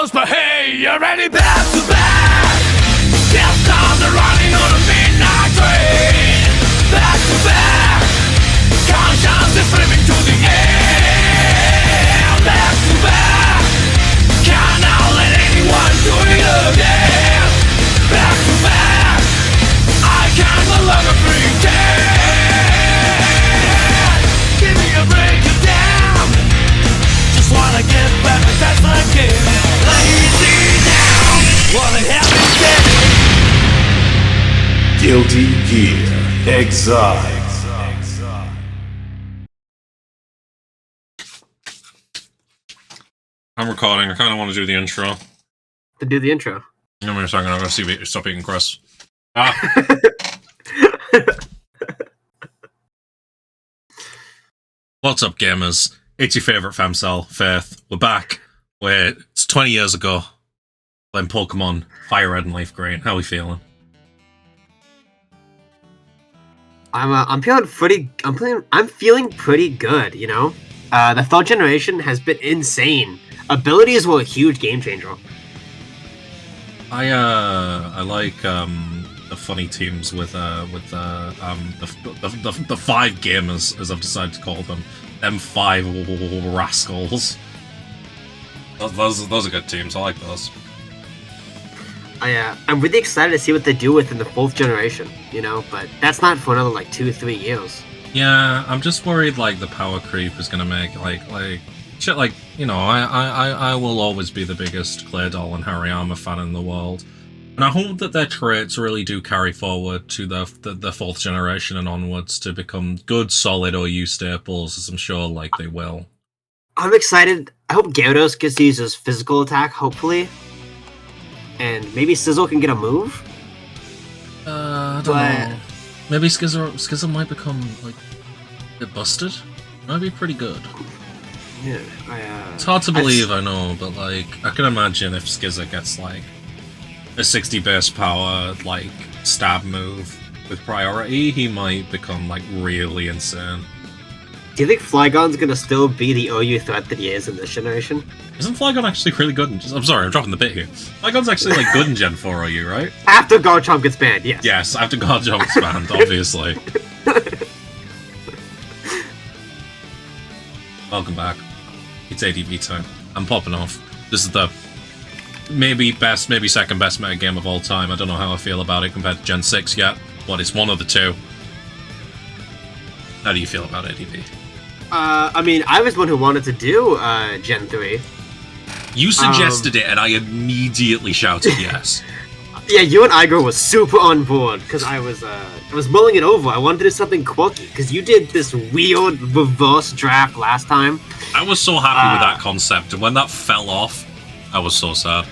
close, but hey, you're ready back to back. Death stars are running on a midnight train. Back to back. Conscience is flipping to the air. Back to back. Cannot let anyone do it again. Back to back. I can no longer pretend. Give me a break, you damn. Just wanna get back as best I can. Lazy now. Wanna help me get Guilty Gear Exile. I'm recording. I kind of want to do the intro. To do the intro. Give me a second. I'm going to stop eating Chris. Ah. What's up, gamers? It's your favourite femcel, Faith. We're back. It's 20 years ago. Playing Pokemon Fire Red and Leaf Green. How are we feeling? I'm feeling pretty good, you know? The third generation has been insane. Abilities were a huge game changer. I like the funny teams with the 5 gamers, as I've decided to call them. Them 5 rascals. Those are good teams. I like those. I'm really excited to see what they do within the 4th generation, you know? But that's not for another, 2-3 years. Yeah, I'm just worried, the power creep is gonna make, shit, you know, I will always be the biggest Claydol and Hariyama fan in the world. And I hope that their traits really do carry forward to the 4th generation and onwards to become good, solid OU staples, as I'm sure, they will. I'm excited. I hope Gyarados gets to use his physical attack, hopefully. And maybe Sizzle can get a move? I don't know. Maybe Skizzer might become, a bit busted. Might be pretty good. Yeah, it's hard to believe, I know, but, I can imagine if Skizzer gets, a 60 base power, stab move with priority, he might become, really insane. Do you think Flygon's gonna still be the OU threat that he is in this generation? Isn't Flygon actually really good? I'm sorry, I'm dropping the bit here. Flygon's actually, good in Gen 4 OU, right? After Garchomp gets banned, yes. Yes, after Garchomp gets banned, obviously. Welcome back. It's ADV time. I'm popping off. This is the maybe best, maybe second best meta game of all time. I don't know how I feel about it compared to Gen 6 yet, but it's one of the two. How do you feel about ADV? I mean, I was the one who wanted to do Gen 3. You suggested it, and I immediately shouted yes. Yeah, you and Igor was super on board, because I was mulling it over. I wanted to do something quirky, because you did this weird reverse draft last time. I was so happy with that concept, and when that fell off, I was so sad.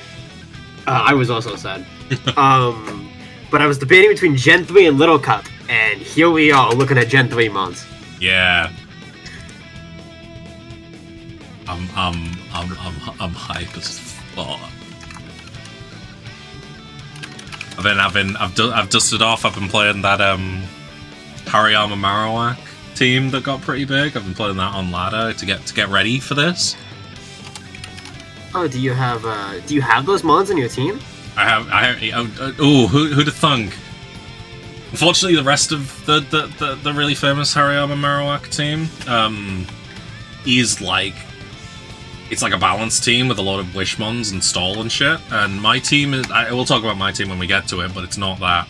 I was also sad. But I was debating between Gen 3 and Little Cup, and here we are looking at Gen 3 mods. Yeah. I'm hype as fuck. I've dusted off. I've been playing that Hariyama Marowak team that got pretty big. I've been playing that on ladder to get ready for this. Oh, do you have those mods in your team? Who'd have thunk? Unfortunately, the rest of the really famous Hariyama Marowak team is it's a balanced team with a lot of Wishmons and Stall and shit. And my team is... we'll talk about my team when we get to it, but it's not that.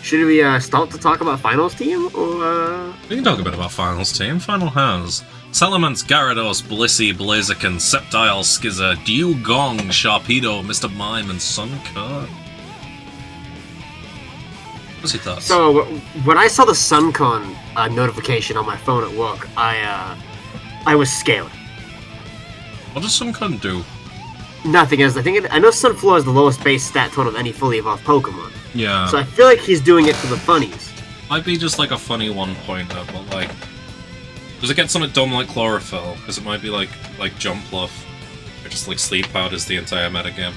Should we start to talk about Finals team, or...? We can talk a bit about Finals team. Final has Salamence, Gyarados, Blissey, Blaziken, Sceptile, Skizzer, Dewgong, Sharpedo, Mr. Mime, and Sunkern. What's your thoughts? So, when I saw the SunCon notification on my phone at work, I was scared. What does Sunkern do? Nothing, as I know Sunflower is the lowest base stat total of any fully evolved Pokemon. Yeah. So I feel like he's doing it for the funnies. Might be just a funny one-pointer, but does it get something dumb like Chlorophyll? Because it might be like Jump Fluff, or just Sleep Powders the entire metagame.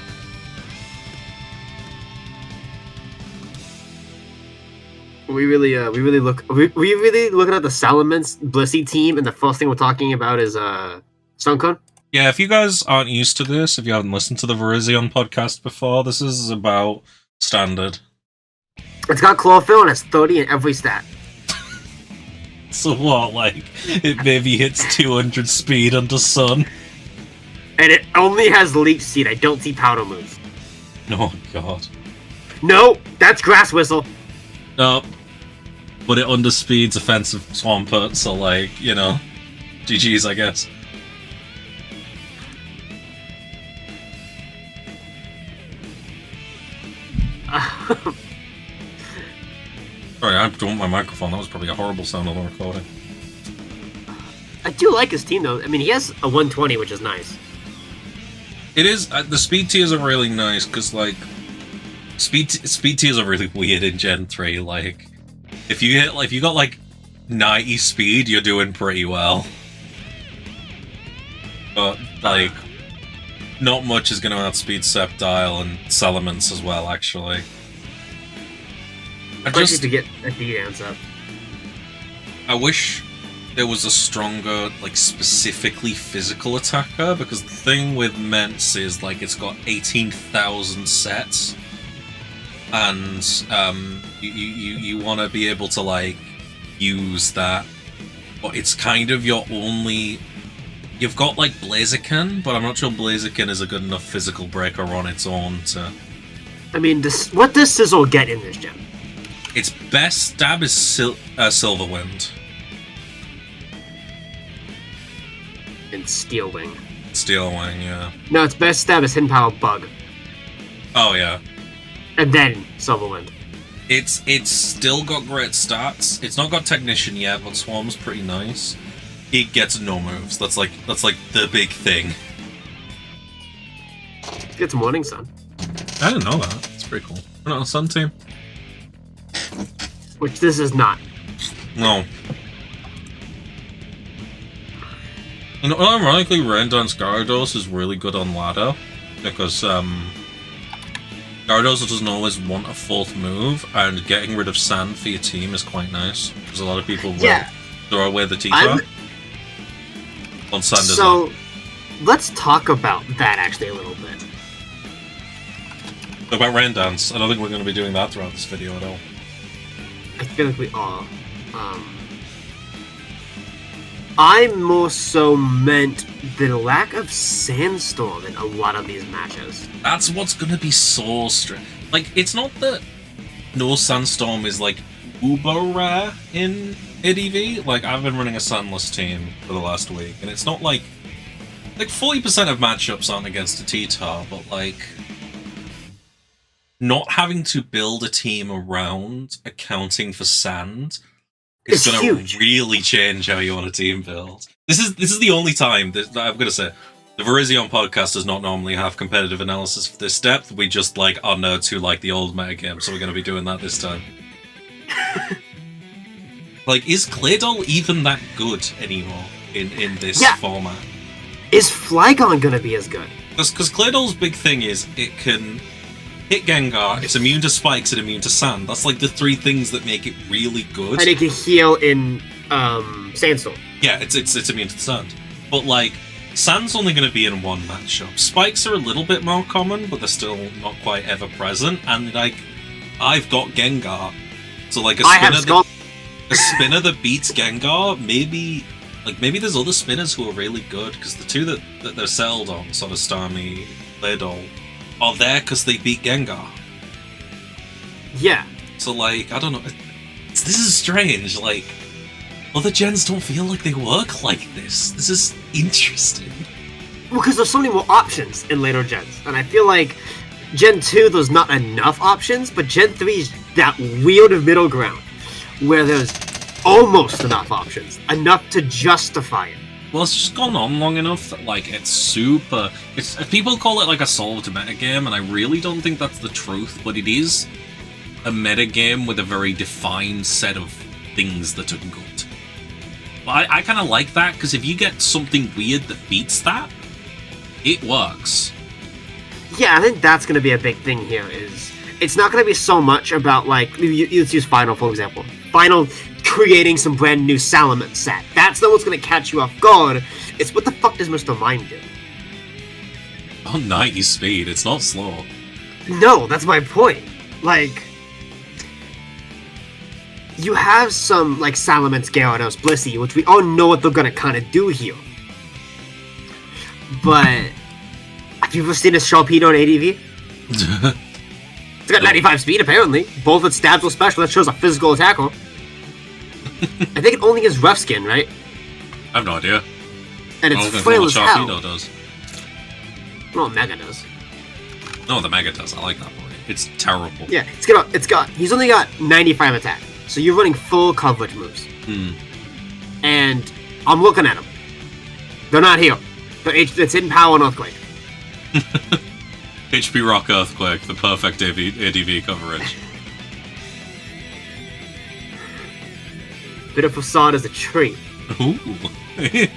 we really looking at the Salamence Blissey team, and the first thing we're talking about is Suncon. Yeah, if you guys aren't used to this, if you haven't listened to the Virizion podcast before, this is about standard. It's got chlorophyll and it's 30 in every stat. So what, like, it maybe hits 200 speed under sun? And it only has leech seed. I don't see powder moves. Oh, God. No, that's grass whistle. No. But it underspeeds offensive Swampert, so, like, you know, GG's, I guess. Sorry, I don't want my microphone. That was probably a horrible sound on the recording. I do like his team, though. I mean, he has a 120, which is nice. It is. The speed tiers are really nice, because, like, speed tiers are really weird in Gen 3. Like, if you got, like, 90 speed, you're doing pretty well. But, like, not much is going to outspeed Sceptile and Salamence as well, actually. I just to get a D-dance up. I wish there was a stronger, like, specifically physical attacker, because the thing with Mence is, like, it's got 18,000 sets, and you want to be able to, like, use that, but it's kind of your only... You've got, like, Blaziken, but I'm not sure Blaziken is a good enough physical breaker on its own to... I mean, what does Sizzle get in this gen? Its best stab is Silverwind. And Steel Wing. Steel Wing, yeah. No, its best stab is Hidden Power Bug. Oh, yeah. And then Silverwind. It's still got great stats. It's not got Technician yet, but Swarm's pretty nice. It gets no moves. That's like the big thing. It gets Morning Sun. I didn't know that. It's pretty cool. We're not on the Sun team. Which this is not. No. You know, ironically, Rendon's Gyarados is really good on ladder, because Gyarados doesn't always want a fourth move, and getting rid of sand for your team is quite nice, because a lot of people will throw away the T-Tar on sand as well. So, let's talk about that actually a little bit. About Rendance, I don't think we're going to be doing that throughout this video at all. I feel like we are. I more so meant the lack of Sandstorm in a lot of these matches. That's what's gonna be so strange. Like, it's not that no Sandstorm is, like, uber rare in ADV. Like, I've been running a Sandless team for the last week, and it's not like 40% of matchups aren't against a T-Tar, but, like, not having to build a team around accounting for sand is going to really change how you want a team build. This is the only time that I'm going to say the Virizion podcast does not normally have competitive analysis for this depth. We just like our nerds who like the old metagame, so we're going to be doing that this time. Like, is Claydol even that good anymore in this format? Is Flygon going to be as good? Because Claydol's big thing is it can hit Gengar, it's immune to spikes, and immune to sand. That's like the three things that make it really good. And it can heal in Sandstorm. Yeah, it's immune to the sand. But like, sand's only going to be in one matchup. Spikes are a little bit more common, but they're still not quite ever present. And like, I've got Gengar, so like a spinner that beats Gengar, maybe there's other spinners who are really good, because the two that they're sold on, sort of Starmie, Claydol, are there because they beat Gengar. Yeah. So, like, I don't know. This is strange. Like, other gens don't feel like they work like this. This is interesting. Well, because there's so many more options in later gens. And I feel like Gen 2, there's not enough options, but Gen 3 is that weird middle ground where there's almost enough options. Enough to justify it. Well, it's just gone on long enough that, like, it's people call it, like, a solved metagame, and I really don't think that's the truth, but it is a metagame with a very defined set of things that are good. But I kind of like that, because if you get something weird that beats that, it works. Yeah, I think that's going to be a big thing here, is it's not going to be so much about, like, let's use Final, for example. Final creating some brand new Salamence set. That's not what's going to catch you off guard. It's what the fuck does Mr. Mime do? Oh, 90 speed. It's not slow. No, that's my point. Like, you have some, like, Salamence, Gyarados, Blissey, which we all know what they're going to kind of do here. But have you ever seen a Sharpedo on ADV? It's got 95 speed, apparently. Both its stabs will special. That shows a physical attacker. I think it only is rough skin, right? I have no idea. And it's frail as hell. Sharpedo does. Well, Mega does. No, the Mega does. I like that boy. It's terrible. Yeah, he's only got 95 attack. So you're running full coverage moves. And I'm looking at them. They're not here. It's in Power and Earthquake. HP Rock Earthquake, the perfect ADV coverage. Bit of facade as a tree. Ooh. I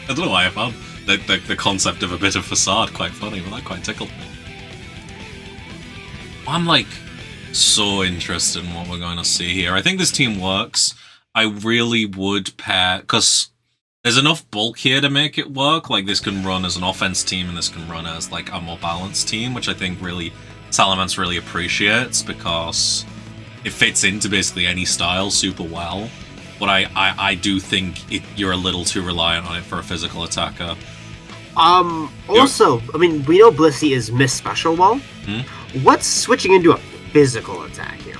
don't know why I found the concept of a bit of facade quite funny, but that quite tickled me. I'm like so interested in what we're going to see here. I think this team works. I really would pair, because there's enough bulk here to make it work. Like, this can run as an offense team, and this can run as, like, a more balanced team, which I think really Salamence really appreciates, because it fits into basically any style super well. But I do think you're a little too reliant on it for a physical attacker. Also, I mean, we know Blissey is Miss Special Wall. What's switching into a physical attack here?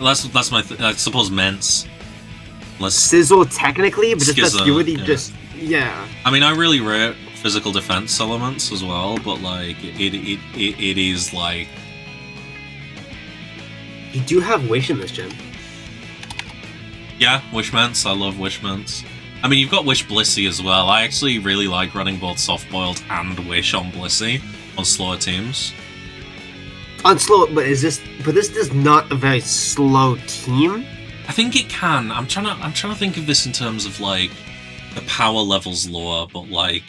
Well, that's my I suppose Mence. Sizzle technically, but Skizzer, that's really just I mean, I really rate physical defense elements as well, but like it is like you do have Wish in this gen. Yeah, Wishments. I love Wishments. I mean, you've got Wish Blissey as well. I actually really like running both Soft-Boiled and Wish on Blissey on slower teams. On slow, but this is not a very slow team. I think it can. I'm trying to think of this in terms of like the power levels lower, but like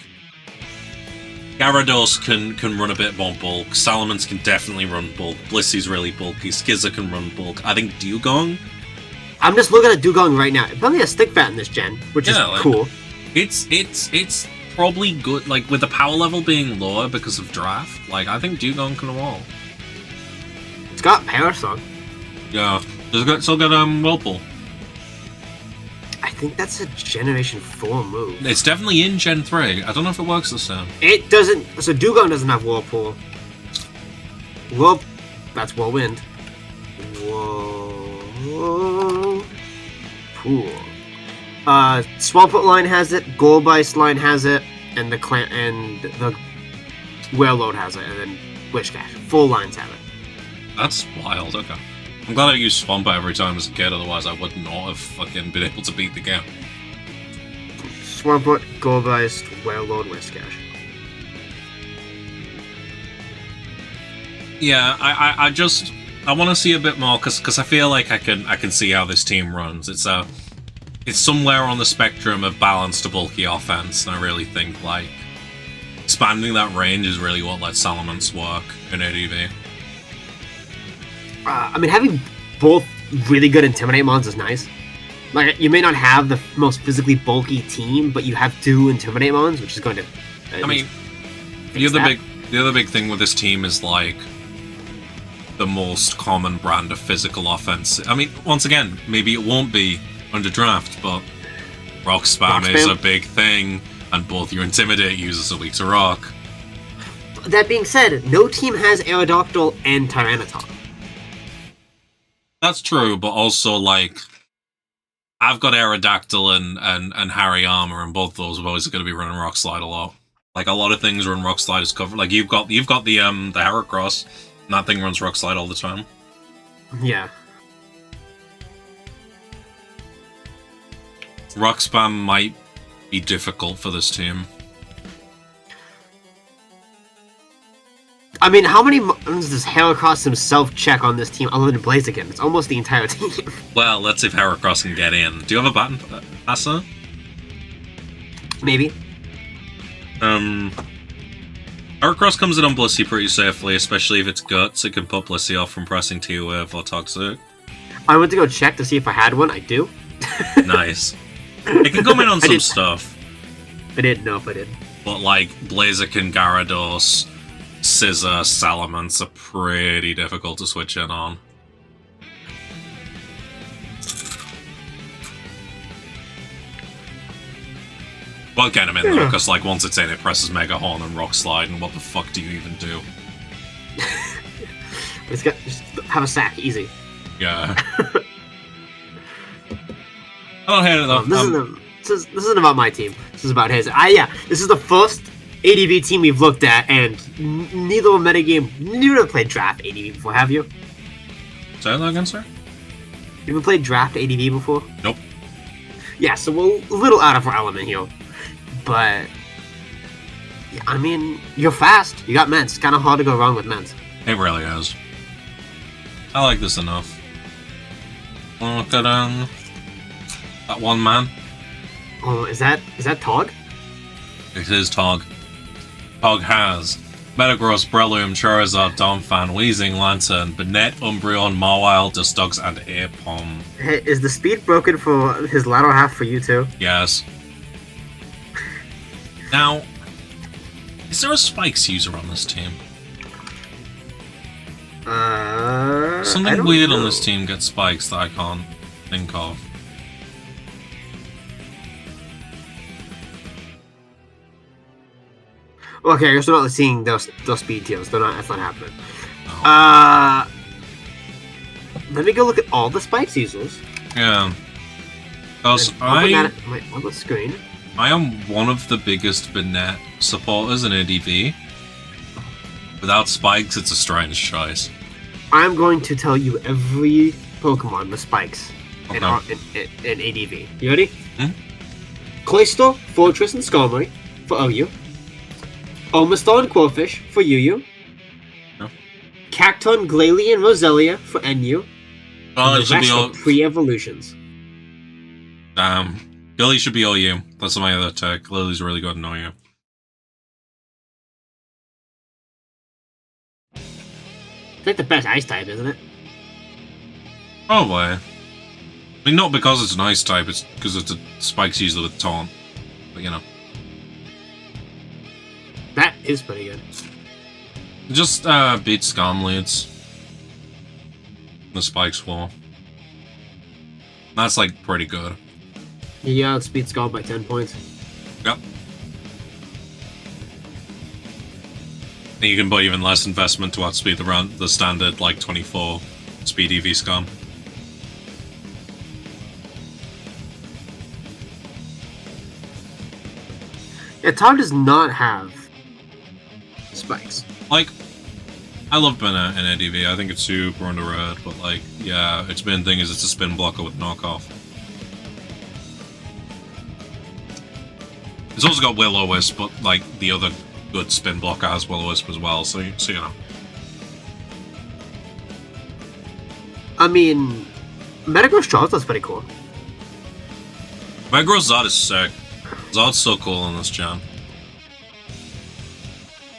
Gyarados can run a bit more bulk. Salamence can definitely run bulk. Blissey's really bulky. Skizzer can run bulk. I think Dugong. I'm just looking at Dugong right now. It probably has Stick Fat in this gen, which is like, cool. It's probably good. Like with the power level being lower because of draft. Like I think Dugong can evolve. It's got Parasong. Yeah. Still got Whirlpool. I think that's a Generation 4 move. It's definitely in Gen 3. I don't know if it works the same. It doesn't. So Dugong doesn't have Whirlpool. That's Whirlwind. Whirlpool. Swampert line has it. Goldbeist line has it, and the Wailord has it, and then Wishcash. Full lines have it. That's wild. Okay. I'm glad I used Swampert every time as a kid, otherwise I would not have fucking been able to beat the game. Swampert, Goldbeist, Wailord, Wishcash. Yeah, I want to see a bit more because I feel like I can see how this team runs. It's somewhere on the spectrum of balanced to bulky offense, and I really think like expanding that range is really what lets Salamence work in ADV. I mean, having both really good Intimidate mons is nice. Like, you may not have the most physically bulky team, but you have two Intimidate mons, which is going to. I mean, the other big thing with this team is like the most common brand of physical offense. I mean, once again, maybe it won't be under draft, but rock spam is a big thing, and both your Intimidate users are weak to rock. That being said, no team has Aerodactyl and Tyranitar. That's true, but also, like, I've got Aerodactyl and Harry Armor, and both those boys are going to be running Rock Slide a lot. Like, a lot of things run Rock Slide as cover. Like, you've got the Heracross, and that thing runs Rock Slide all the time. Yeah. Rock Spam might be difficult for this team. I mean, how many mons does Heracross himself check on this team other than Blaziken? It's almost the entire team. Well, let's see if Heracross can get in. Do you have a button passer? Maybe. Heracross comes in on Blissey pretty safely, especially if it's Guts. It can put Blissey off from pressing T-Wave or Toxic. I went to go check to see if I had one. I do. Nice. It can come in on some stuff. I didn't know if I did. But like Blaziken, Gyarados, Scissor, Salamence are pretty difficult to switch in on. Won't get him in though, because like once it's in, it presses Mega Horn and Rock Slide, and what the fuck do you even do? Just have a sack, easy. Yeah. I don't hate it though. This isn't about my team. This is about his. This is the first ADV team we've looked at, and neither of metagame. You never played draft ADV before, have you? Say that again, sir? You ever played draft ADV before? Nope. Yeah, so we're a little out of our element here, but yeah, I mean, you're fast. You got Ments. It's kind of hard to go wrong with Ments. It really is. I like this enough. Look at that one man. Oh, is that Tog? It is Tog. Tog has Metagross, Breloom, Charizard, Donphan, Weezing, Lantern, Banette, Umbreon, Mawile, Dustox, and Airpom. Hey, is the speed broken for his lateral half for you too? Yes. Now, is there a Spikes user on this team? Something weird on this team gets Spikes that I can't think of. Okay, you're still not seeing those speed tiers. That's not happening. Oh. Let me go look at all the Spikes users. Yeah. Because on the screen. I am one of the biggest Banette supporters in ADV. Without Spikes, it's a strange choice. I'm going to tell you every Pokemon with Spikes in ADV. You ready? Hmm? Cloyster, Fortress, and Skarmory for OU. Omastar and Quillfish for UU. No. Cacton, Glalie, and Roselia for NU. Oh, and it should be all pre-evolutions. Gilly should be OU. That's my other tech. Lily's really good in OU. It's like the best ice type, isn't it? Probably. I mean, not because it's an ice type, it's because it's a Spikes user with Taunt. But, you know. That is pretty good. Just beat Scum leads. The Spikes war. That's like pretty good. Yeah, it speed Skull by 10 points. Yep. And you can put even less investment to outspeed the standard like 24 speed EV Scum. Yeah, Tom does not have Spikes. Like, I love Banette in ADV. I think it's super underrated, but like, yeah, its main thing is it's a spin blocker with knockoff. It's also got Will-O-Wisp, but like the other good spin blocker has Will-O-Wisp as well, so you know. I mean, Metagross Charizard's pretty cool. Metagross Zard is sick. Zard's so cool in this gen.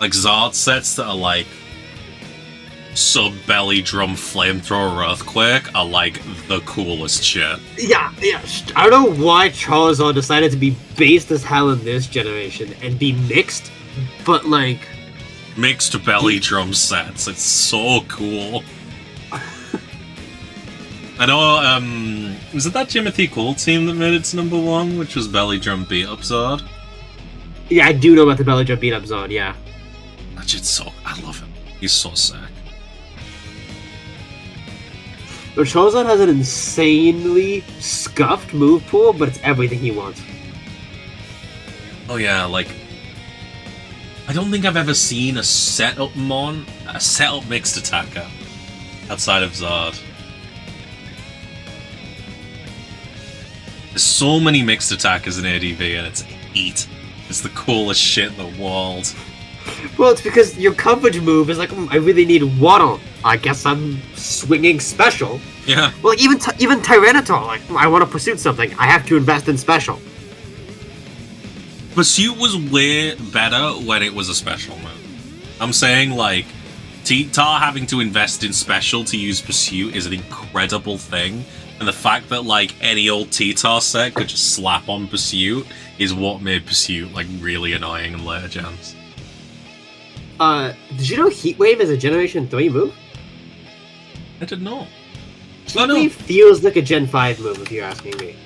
Like, Zard sets that are like sub-belly drum flamethrower earthquake are like the coolest shit. Yeah. I don't know why Charizard decided to be based as hell in this generation and be mixed, but like... Mixed belly drum sets. It's so cool. I know, was it that Jimothy Cool team that made it to #1, which was Belly Drum Beat Up Zard? Yeah, I do know about the Belly Drum Beat Up Zard, yeah. That shit's so... I love him. He's so sick. But Charizard has an insanely scuffed move pool, but it's everything he wants. Oh yeah, like... I don't think I've ever seen a setup mixed attacker outside of Zard. There's so many mixed attackers in ADV and it's heat. It's the coolest shit in the world. Well, it's because your coverage move is like, I really need Waddle. I guess I'm swinging special. Yeah. Well, even Tyranitar, like, I want to pursue something. I have to invest in special. Pursuit was way better when it was a special move. I'm saying, like, T-Tar having to invest in special to use Pursuit is an incredible thing. And the fact that, like, any old T-Tar set could just slap on Pursuit is what made Pursuit, like, really annoying in later gens. Did you know Heatwave is a Generation 3 move? I did not. Heatwave feels like a Gen 5 move, if you're asking me.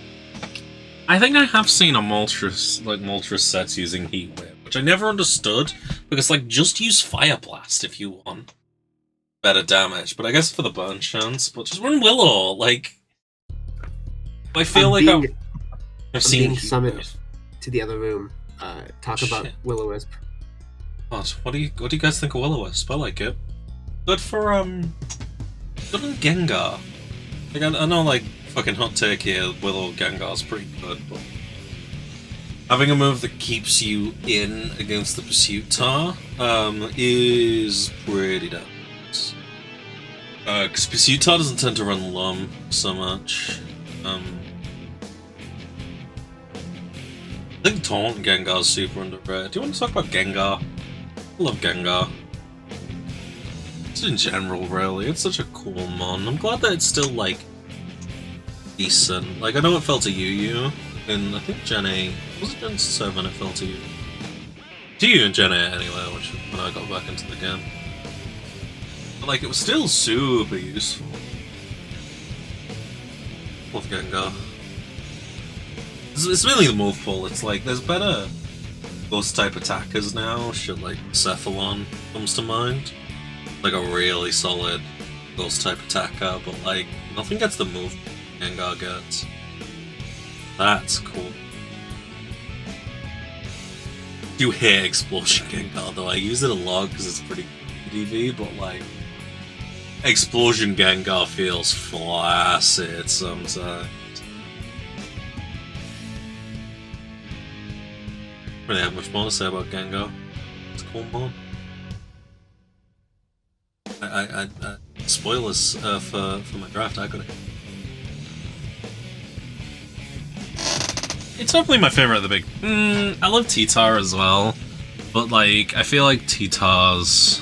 I think I have seen a Moltres sets using Heat Wave, which I never understood, because, like, just use Fire Blast if you want better damage, but I guess for the burn chance, but just run Willow, like... I feel I've seen being summoned to the other room, talk about Will-O-Wisp. What do you guys think of Will-O-Wisp? I like it. Good for, good on Gengar. Like, I know, like, fucking hot take here, Willow Gengar's pretty good, but having a move that keeps you in against the Pursuit Tar is pretty damn nice. Because Pursuit Tar doesn't tend to run Lum so much. I think Taunt Gengar's super underrated. Do you want to talk about Gengar? I love Gengar. Just in general, really. It's such a cool mon. I'm glad that it's still, like, decent. Like, I know it fell to Yu in, I think, Gen 8. Was it Gen 7 it fell to Yu? To Yu in Gen 8, anyway, which when I got back into the game. But, like, it was still super useful. Love Gengar. It's mainly the move pool. It's like, there's better ghost-type attackers now. Shit like Cephalon comes to mind. Like a really solid ghost-type attacker, but, like, nothing gets the move Gengar gets. That's cool. I do hate Explosion Gengar, though. I use it a lot because it's pretty DV, but, like, Explosion Gengar feels flaccid sometimes. Really have much more to say about Gengar. It's a cool mod. Spoilers for my draft, I got it. It's definitely my favorite of the big... I love T-Tar as well, but, like, I feel like T-Tar's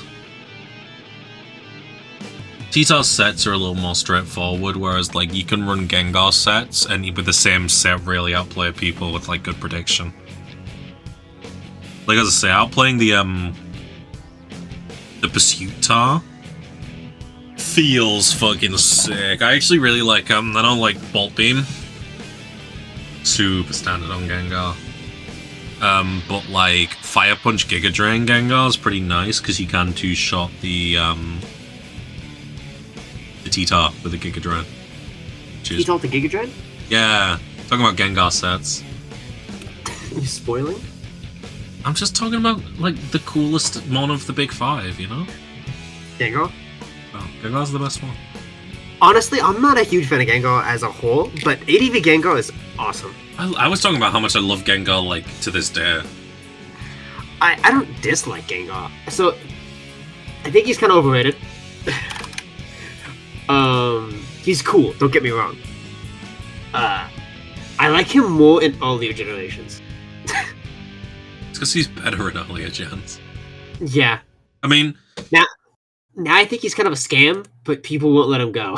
sets are a little more straightforward, whereas, like, you can run Gengar sets, and with the same set really outplay people with, like, good prediction. Like, as I say, outplaying the Pursuit Tar feels fucking sick. I actually really like, I don't like Bolt Beam. Super standard on Gengar. But, like, Fire Punch Giga Drain Gengar is pretty nice, because you can two-shot the T-Tar with a Giga Drain. T-Tar the Giga Drain? Yeah, talking about Gengar sets. Are you spoiling? I'm just talking about, like, the coolest mon of the big five, you know? Gengar? Oh, Gengar's the best one. Honestly, I'm not a huge fan of Gengar as a whole, but ADV Gengar is awesome. I was talking about how much I love Gengar, like, to this day. I don't dislike Gengar. So, I think he's kind of overrated. He's cool, don't get me wrong. I like him more in earlier generations. It's because he's better in earlier gens. Yeah. I mean... Now I think he's kind of a scam, but people won't let him go.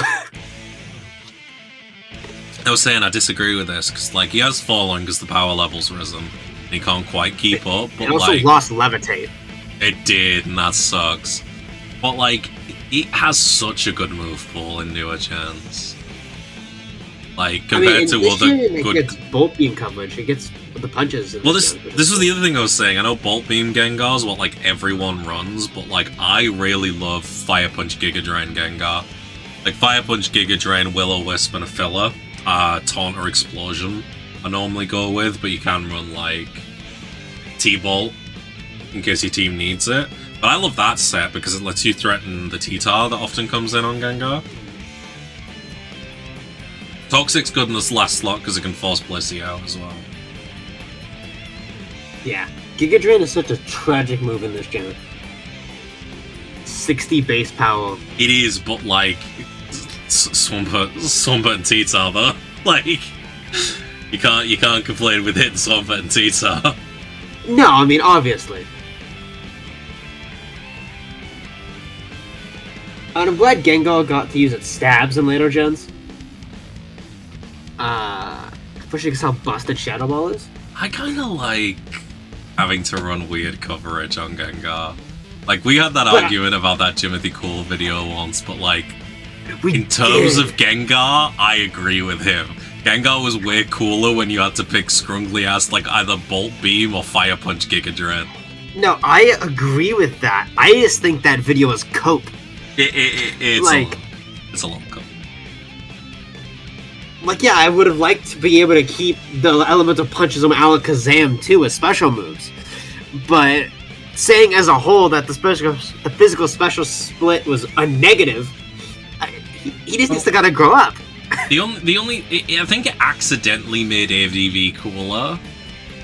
I was saying I disagree with this, because, like, he has fallen because the power level's risen. And he can't quite keep up, but, it also like... lost Levitate. It did, and that sucks. But, like, it has such a good move pool in newer gens. Like, compared to other it good... gets Bolt Beam coverage, it gets the punches. Well, this was the other thing I was saying. I know Bolt Beam Gengar's what, like, everyone runs, but, like, I really love Fire Punch Giga Drain Gengar. Like, Fire Punch Giga Drain, Will-O-Wisp, and a filler. Taunt or Explosion I normally go with, but you can run, like, T-Bolt in case your team needs it. But I love that set because it lets you threaten the T-Tar that often comes in on Gengar. Toxic's good in this last slot because it can force Blissey out as well. Yeah, Giga Drain is such a tragic move in this gen. 60 base power. It is, but, like, Swampert and T-Tar though. Like, you can't complain with hitting Swampert and T-Tar. No, I mean, obviously. And I'm glad Gengar got to use its stabs in later gens. Especially because how busted Shadow Ball is. I kind of like having to run weird coverage on Gengar. Like, we had that argument about that Jimothy Cool video once, but like, in terms of Gengar, I agree with him. Gengar was way cooler when you had to pick scrungly ass like either Bolt Beam or Fire Punch Giga Dread. No, I agree with that. I just think that video is cope. It's like, it's a long cope. Like, yeah, I would have liked to be able to keep the elemental punches on Alakazam too as special moves, but saying as a whole that the physical special split was a negative, he just needs to gotta grow up. The only I think it accidentally made ADV cooler,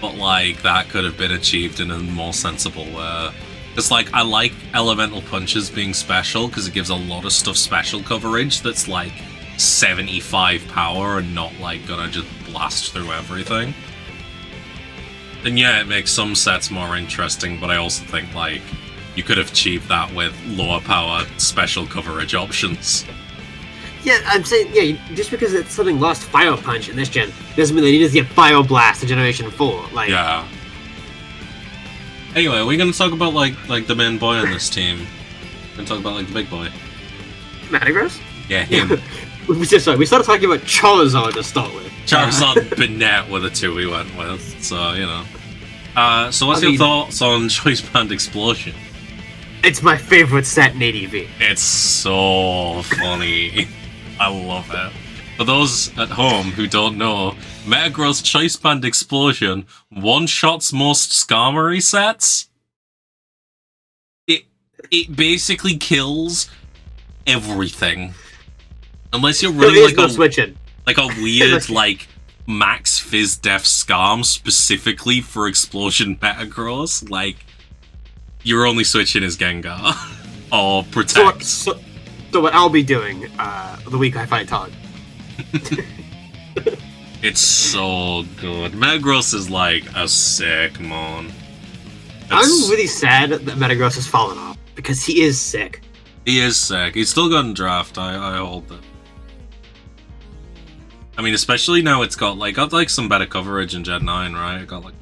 but like that could have been achieved in a more sensible way. It's like, I like elemental punches being special because it gives a lot of stuff special coverage that's like 75 power and not like gonna just blast through everything. And yeah, it makes some sets more interesting, but I also think like you could have achieved that with lower power special coverage options. Yeah, I'm saying, yeah, just because it's something lost Fire Punch in this gen doesn't mean they need to get Fire Blast in Generation 4. Like, yeah. Anyway, we're gonna talk about like the main boy on this team. We're gonna talk about like the big boy. Metagross? Yeah, him. we started talking about Charizard to start with. Charizard Banette were the two we went with, so you know. So what's your thoughts on Choice Band Explosion? It's my favorite set in ADV. It's so funny. I love it. For those at home who don't know, Metagross Choice Band Explosion one-shots most Skarmory sets. It basically kills everything. Unless you're running like a weird like max Fizz Def Skarm specifically for Explosion Metagross, like you're only switching as Gengar or Protect. So what I'll be doing the week I fight Todd. It's so good. Metagross is like a sick mon. I'm really sad that Metagross has fallen off because he is sick. He is sick. He's still got in draft. I hold that. I mean, especially now it's got like some better coverage in Gen 9, right? It got like.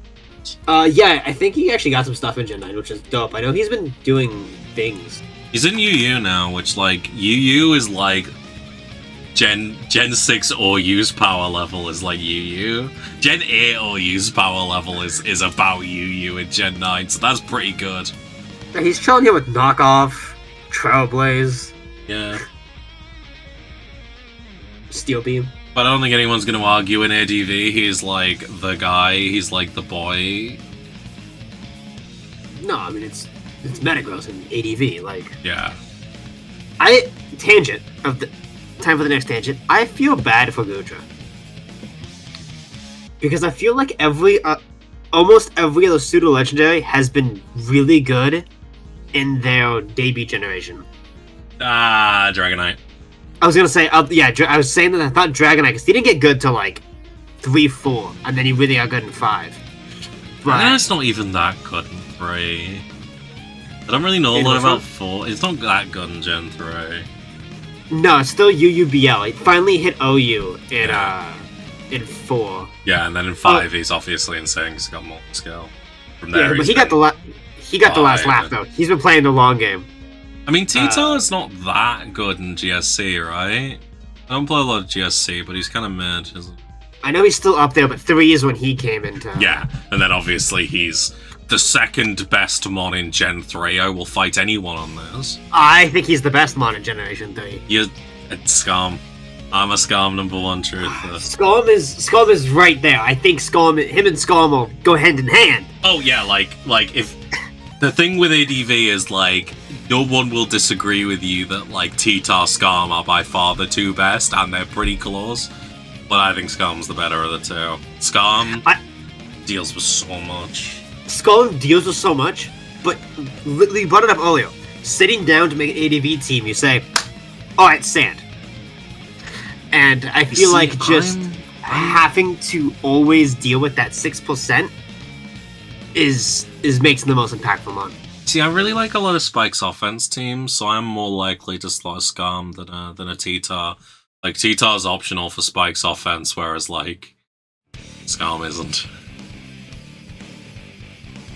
Yeah, I think he actually got some stuff in Gen 9, which is dope. I know he's been doing things. He's in UU now, which like UU is like Gen 6 OU's power level is like UU. Gen 8 OU's power level is about UU in Gen 9, so that's pretty good. Yeah, he's chilling here with Knockoff, Trailblaze, Yeah. Steel Beam. But I don't think anyone's going to argue in ADV. He's like the guy. He's like the boy. No, I mean it's Metagross in ADV. Like, Yeah. Time for the next tangent. I feel bad for Goodra because I feel like almost every other pseudo legendary has been really good in their debut generation. Dragonite. I was gonna say, I was saying that I thought Dragonite, because he didn't get good till like 3-4, and then he really got good in 5. But It's not even that good in 3. I don't really know a lot about 4. It's not that good in Gen 3. no, it's still UUBL. He finally hit OU in 4. Yeah, and then in 5 he's obviously insane because he's got multi-scale. From there, Yeah, but he got the last laugh though. He's been playing the long game. I mean, Tito is not that good in GSC, right? I don't play a lot of GSC, but he's kind of mid, isn't he? I know he's still up there, but 3 is when he came into... Yeah, and then obviously he's the second best mon in Gen 3. I will fight anyone on this. I think he's the best mon in Generation 3. You're a Scum. I'm a Scum number 1 truther. Scum is right there. I think him and Scum will go hand in hand. Oh yeah, like if... The thing with ADV is, like, no one will disagree with you that, like, T-Tar Skarm are by far the 2 best, and they're pretty close. But I think Skarm's the better of the 2. Skarm deals with so much. Skarm deals with so much, but you brought it up earlier. Sitting down to make an ADV team, you say, alright, Sand. And I feel like just having to always deal with that 6% is makes the most impactful mon. See, I really like a lot of Spike's offense teams, so I'm more likely to slot a Scum than a T-Tar. Like, T-Tar's optional for Spike's offense, whereas, like, Scum isn't.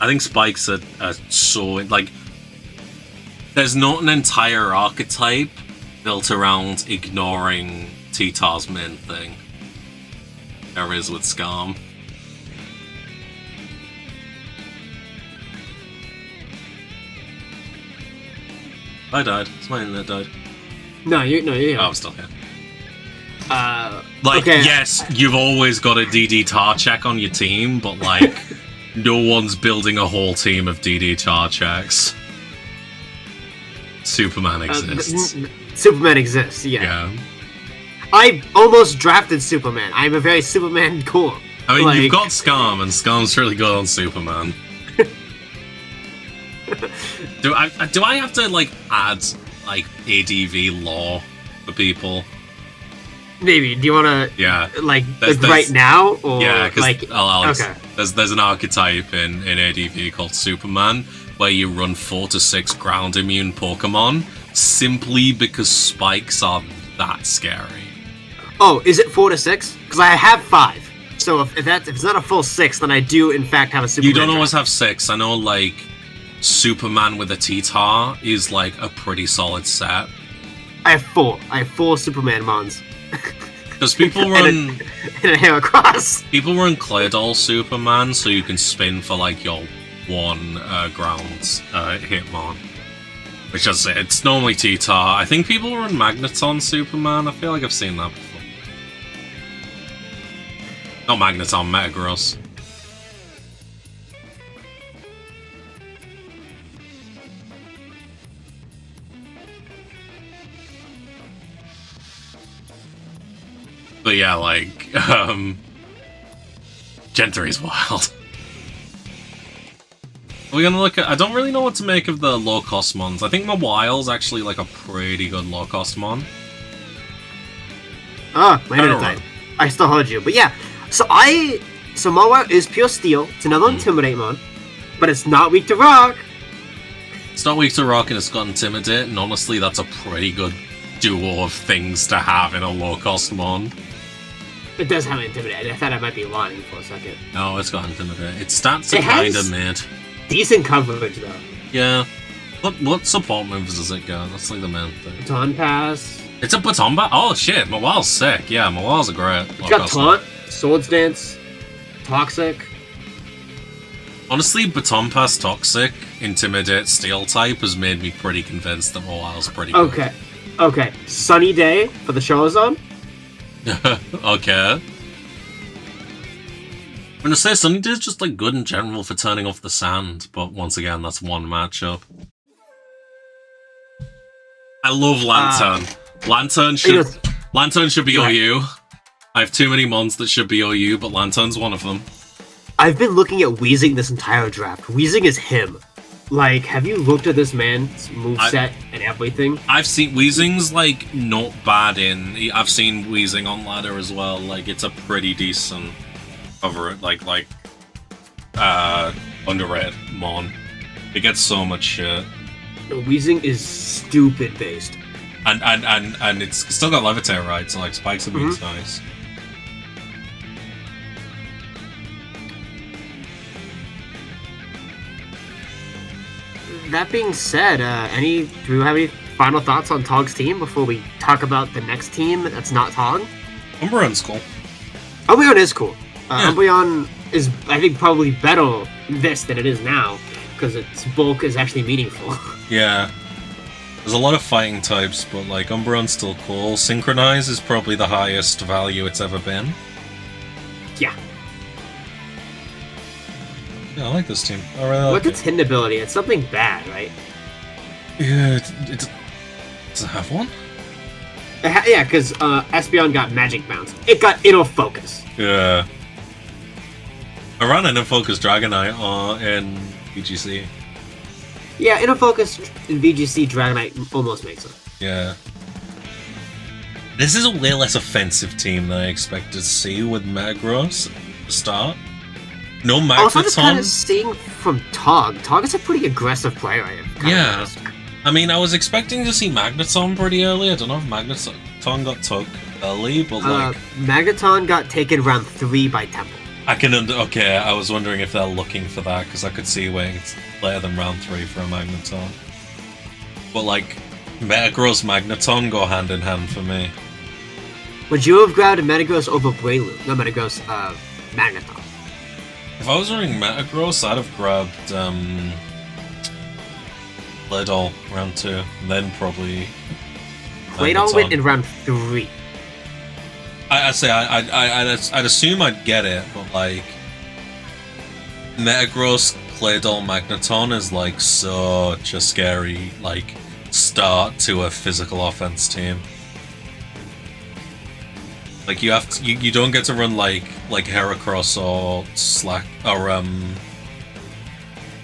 I think Spike's are so, like, there's not an entire archetype built around ignoring T-Tar's main thing. There is with Scum. I died. It's my internet died. No, you're. Oh, I'm still here. Like, okay. Yes, you've always got a DD tar check on your team, but, like, no one's building a whole team of DD tar checks. Superman exists. Superman exists, yeah. I almost drafted Superman. I'm a very Superman core. I mean, you've got Scum, and Scum's really good on Superman. Do I have to, like, add, like, ADV lore for people? Maybe. Do you want to, like right now? Or, yeah, because, like, okay. There's an archetype in ADV called Superman, where you run 4 to 6 ground immune Pokemon, simply because spikes are that scary. Oh, is it 4 to 6? Because I have 5. So if it's not a full 6, then I do, in fact, have a Superman. You don't always have 6. I know, like, Superman with a T-Tar is, like, a pretty solid set. I have 4. I have 4 Superman mons. Because people run... and a Heracross. People run Claydol Superman, so you can spin for, like, your 1 ground Hitmon. Which, as I say, it's normally T-Tar. I think people run Magneton Superman. I feel like I've seen that before. Not Magneton, Metagross. But yeah, like, Gen 3 is wild. Are we gonna look at... I don't really know what to make of the low-cost mons. I think Mawile's actually, like, a pretty good low-cost mon. Ah, my internet died. I still heard you. But yeah, so Mawile is pure steel. It's another Intimidate mon. But it's not weak to rock. It's not weak to rock and it's got Intimidate, and honestly, that's a pretty good duo of things to have in a low-cost mon. It does have Intimidate. I thought I might be lying for a second. No, it's got Intimidate. Its stats are kind of mid. Decent coverage, though. Yeah. What support moves does it got? That's like the main thing. Baton Pass. It's a Baton Pass? Oh shit, Mawile's sick. Yeah, Mawile's a great. It's got Taunt, Swords Dance, Toxic. Honestly, Baton Pass, Toxic, Intimidate, Steel type has made me pretty convinced that Mawile's pretty good. Okay. Sunny Day for the Charizard. Okay. I'm gonna say Sunny Day is just like good in general for turning off the sand, but once again, that's one matchup. I love Lantern. Lantern should be OU. I have too many mons that should be OU, but Lantern's one of them. I've been looking at Weezing this entire draft. Weezing is him. Like, have you looked at this man's moveset and everything? I've seen Weezing's, like, not bad in... I've seen Weezing on ladder as well. Like, it's a pretty decent cover, underrated mon. It gets so much shit. Weezing is stupid based. And it's still got Levitate, right? So, like, Spikes are nice. That being said, do we have any final thoughts on Tog's team before we talk about the next team that's not Tog? Umbreon's cool. Umbreon is cool. Umbreon is, I think, probably better this than it is now, because its bulk is actually meaningful. Yeah. There's a lot of fighting types, but, like, Umbreon's still cool. Synchronize is probably the highest value it's ever been. Yeah. Yeah, I like this team. I really like What's its hidden ability? It's something bad, right? Yeah, does it have one? Yeah, because Espeon got Magic Bounce. It got Inner Focus. Yeah. I ran Inner Focus Dragonite in VGC. Yeah, Inner Focus in VGC Dragonite almost makes it. Yeah. This is a way less offensive team than I expected to see with Metagross at the start. No Also, just kind of Magneton. seeing from Tog. Tog is a pretty aggressive player. I have kind of Yeah. noticed. I mean, I was expecting to see Magneton pretty early. I don't know if Magneton got took early, but like Magneton got taken round 3 by Temple. okay, I was wondering if they're looking for that because I could see waiting later than round 3 for a Magneton. But like, Metagross Magneton go hand in hand for me. Would you have grabbed a Metagross over Breloom? No, Metagross, Magneton. If I was running Metagross, I'd have grabbed Claydol round 2, and then probably Claydol Magneton. went in round 3. I'd assume I'd get it, but like Metagross, Claydol, Magneton is like such a scary like start to a physical offense team. Like you have to, you don't get to run like Heracross or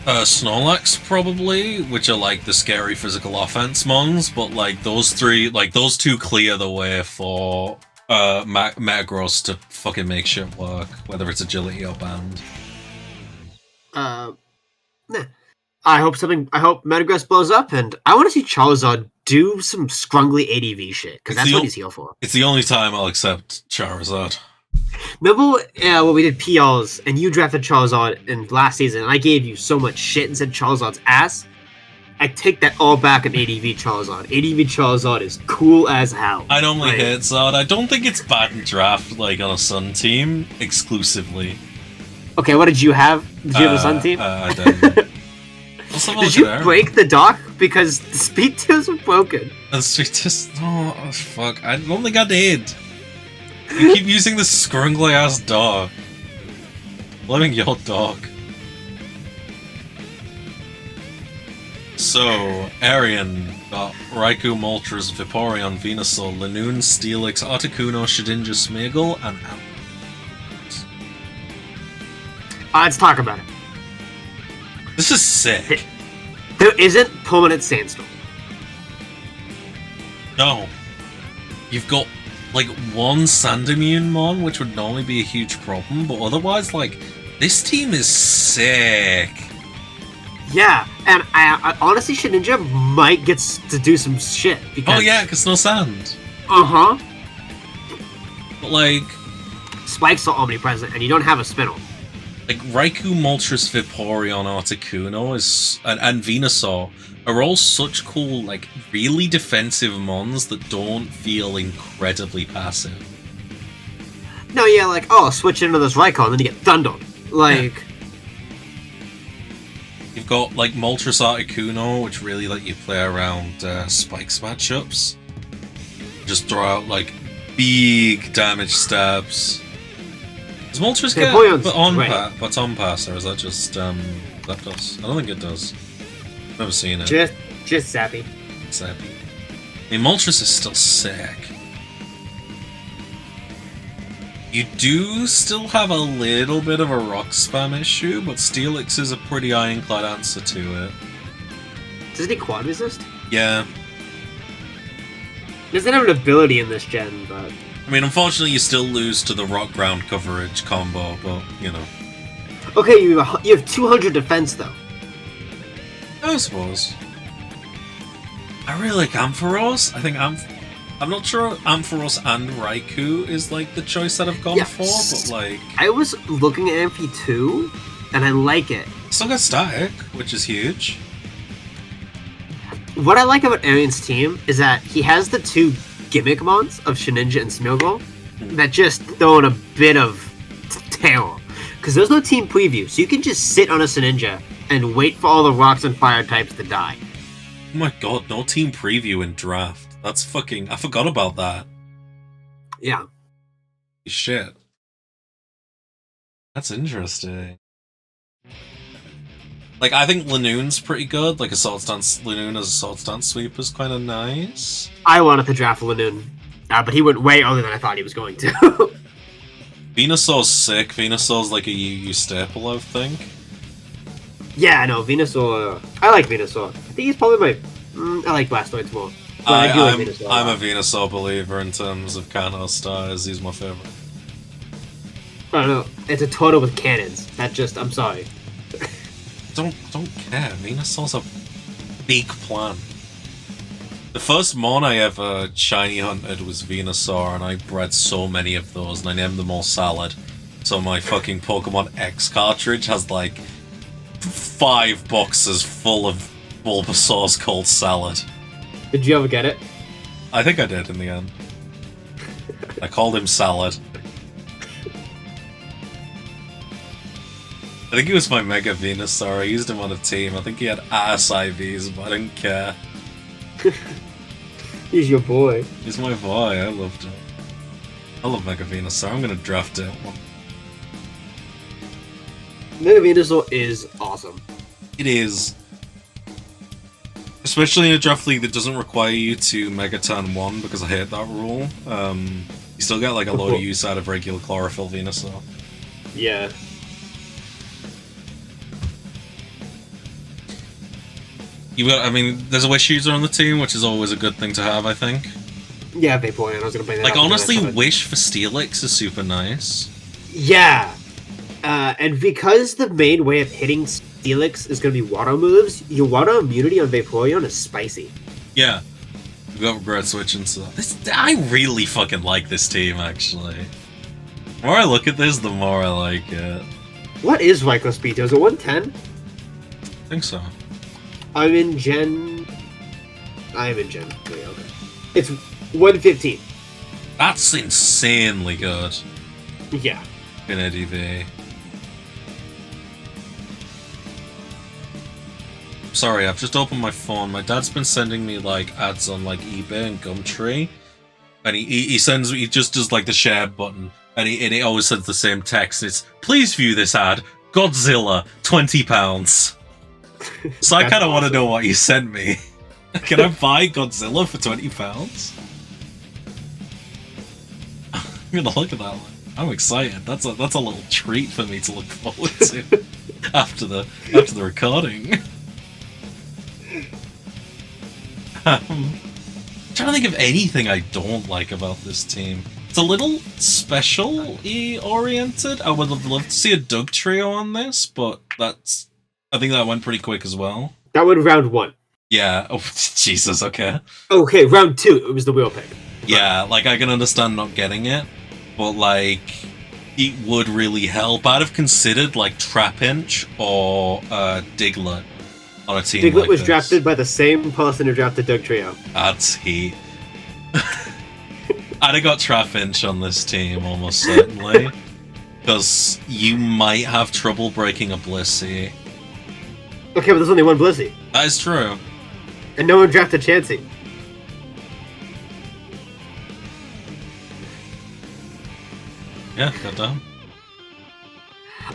Snorlax probably, which are like the scary physical offense mons, but like those two clear the way for Metagross to fucking make shit work, whether it's agility or band. Nah. I hope Metagross blows up, and I want to see Charizard do some scrungly ADV shit, because that's what he's here for. It's the only time I'll accept Charizard. Remember when we did PLs, and you drafted Charizard in last season, and I gave you so much shit and said Charizard's ass? I take that all back on ADV Charizard. ADV Charizard is cool as hell. I normally hate Zard. I don't think it's bad in draft, like on a Sun team, exclusively. Okay, what did you have? Did you have a Sun team? I didn't. Did you break the dock? Because the speed tiers were broken. Oh, fuck. I don't think I did. You keep using this scrungly ass dog. Blaming your dog. So, Arian got Raikou, Moltres, Vaporeon, Venusaur, Lanoon, Steelix, Articuno, Shedinja, Smeargle, and Ant. Let's talk about it. This is sick. There isn't permanent Sandstorm. No. You've got, like, one Sand Immune Mon, which would normally be a huge problem, but otherwise, like, this team is sick. Yeah, and I honestly, Shedinja might get to do some shit. Because... Oh yeah, because no sand. Uh-huh. But, like... Spikes are omnipresent, and you don't have a Spinel. Like, Raikou, Moltres, Vaporeon, Articuno and Venusaur are all such cool, like, really defensive mons that don't feel incredibly passive. No, yeah, like, oh, switch into this Raikou, and then you get thundered. Like... Yeah. You've got, like, Moltres, Articuno, which really let you play around Spikes matchups. Just throw out, like, big damage stabs. Does Moltres get baton pass, or is that just Zapdos? I don't think it does. I've never seen it. Just Zappy. Zappy. I mean, Moltres is still sick. You do still have a little bit of a rock spam issue, but Steelix is a pretty ironclad answer to it. Doesn't he quad resist? Yeah. He doesn't have an ability in this gen, but... I mean, unfortunately, you still lose to the rock ground coverage combo, but, you know. Okay, you have 200 defense, though. I suppose. I really like Ampharos. I think I'm not sure Ampharos and Raikou is, like, the choice that I've gone for, but, like... I was looking at Amphi 2, and I like it. Still got Static, which is huge. What I like about Arian's team is that he has the two gimmick mons of Shedinja and Smeargle that just throw in a bit of terror. Because there's no team preview, so you can just sit on a Shedinja and wait for all the rocks and fire types to die. Oh my god, no team preview in draft. That's fucking... I forgot about that. Yeah. Shit. That's interesting. Like, I think Lanoon's pretty good. Like, Lanoon as a Sword Stance sweep is kind of nice. I wanted to draft Lanoon, but he went way earlier than I thought he was going to. Venusaur's sick. Venusaur's like a UU staple, I think. Yeah, no, Venusaur... I like Venusaur. I think he's probably my... I like Blastoise more. I'm a Venusaur believer in terms of Kanto stars. He's my favorite. I don't know. It's a Toto with cannons. I'm sorry. Don't care. Venusaur's a big plan. The first Mon I ever shiny hunted was Venusaur, and I bred so many of those, and I named them all Salad. So my fucking Pokemon X cartridge has like 5 boxes full of Bulbasaurs called Salad. Did you ever get it? I think I did in the end. I called him Salad. I think he was my Mega Venusaur. I used him on a team. I think he had ass IVs, but I didn't care. He's your boy. He's my boy. I loved him. I love Mega Venusaur. I'm gonna draft it. Mega Venusaur is awesome. It is. Especially in a draft league that doesn't require you to Mega Turn 1, because I hate that rule. You still get like a load of use out of regular Chlorophyll Venusaur. Yeah. There's a Wish user on the team, which is always a good thing to have, I think. Yeah, Vaporeon. I was gonna play that. Like, honestly, Wish for Steelix is super nice. Yeah. And because the main way of hitting Steelix is gonna be water moves, your water immunity on Vaporeon is spicy. Yeah. We've got regret switching, so... I really fucking like this team, actually. The more I look at this, the more I like it. What is Raikou speed? Is it 110? I think so. I'm in Gen 3, okay. It's 115. That's insanely good. Yeah. In ADV. Sorry, I've just opened my phone. My dad's been sending me like ads on like eBay and Gumtree, and he just does like the share button, and he always sends the same text. It's, please view this ad, Godzilla, £20. So I kind of want to know what you sent me. Can I buy Godzilla for £20? I'm gonna look at that one. I'm excited. That's a little treat for me to look forward to after the recording. I'm trying to think of anything I don't like about this team. It's a little special-y oriented. I would have loved to see a Doug trio on this, but I think that went pretty quick as well. That went round 1. Yeah. Oh, Jesus, okay. Okay, round 2, it was the wheel pick. Yeah, like, I can understand not getting it, but, like, it would really help. I'd have considered, like, Trapinch or Diglett on a team Diglett like was this. drafted by the same person who drafted Doug Trio. That's heat. I'd have got Trapinch on this team, almost certainly. Because you might have trouble breaking a Blissey. Okay, but there's only one Blissey. That is true. And no one drafted Chansey. Yeah, goddamn.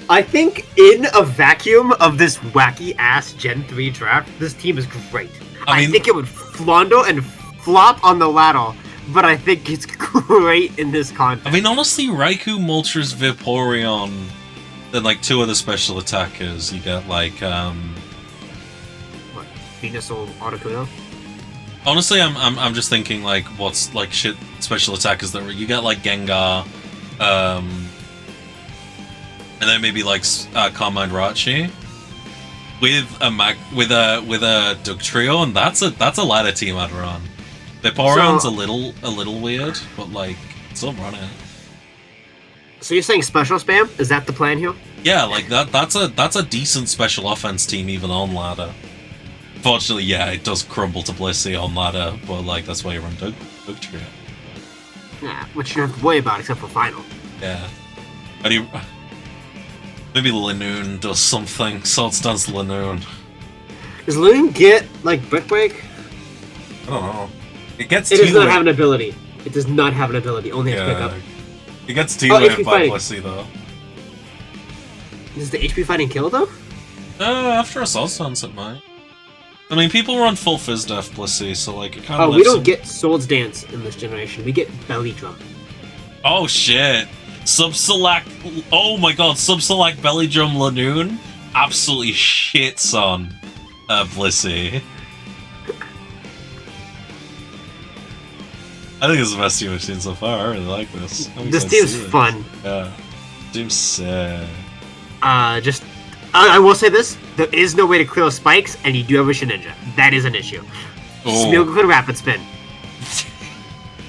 I think in a vacuum of this wacky-ass Gen 3 draft, this team is great. I think it would flounder and flop on the ladder, but I think it's great in this context. I mean, honestly, Raikou, Moltres, Vaporeon, then, like, 2 other special attackers. You get, like, What? Venusaur, Articuno? Honestly, I'm just thinking, like, what's, like, shit special attackers that you get, like, Gengar, and then maybe, like, Carmine Rachi with a Doug trio, and that's a ladder team I'd run. Vaporeon's a little weird, but, like, still run it. So you're saying special spam? Is that the plan here? Yeah, like, that's a decent special offense team even on ladder. Fortunately, yeah, it does crumble to Blissey on ladder, but, like, that's why you run Doug trio. Yeah, which you don't have to worry about except for final. Yeah. Maybe Linoon does something. Swords Dance Linoon. Does Linoon get, like, Brick Break? I don't know. It gets It does not have an ability. It does not have an ability. Only has pick up. It gets T-Wave by fighting. Blissey, though. Is the HP fighting kill, though? After a Swords Dance, it might. I mean, people run full Fizz Def Blissey, so, like, it kind of we don't get Swords Dance in this generation. We get Belly Drum. Oh, shit. Sub-Select... Oh, my God. Sub-Select Belly Drum Lanoon absolutely shits on Blissey. I think it's the best team I've seen so far. I really like this. This team's fun. Yeah. Seems sad. I will say this: there is no way to clear spikes, and you do have a Shedinja. That is an issue. Oh. Smeargle could rapid spin.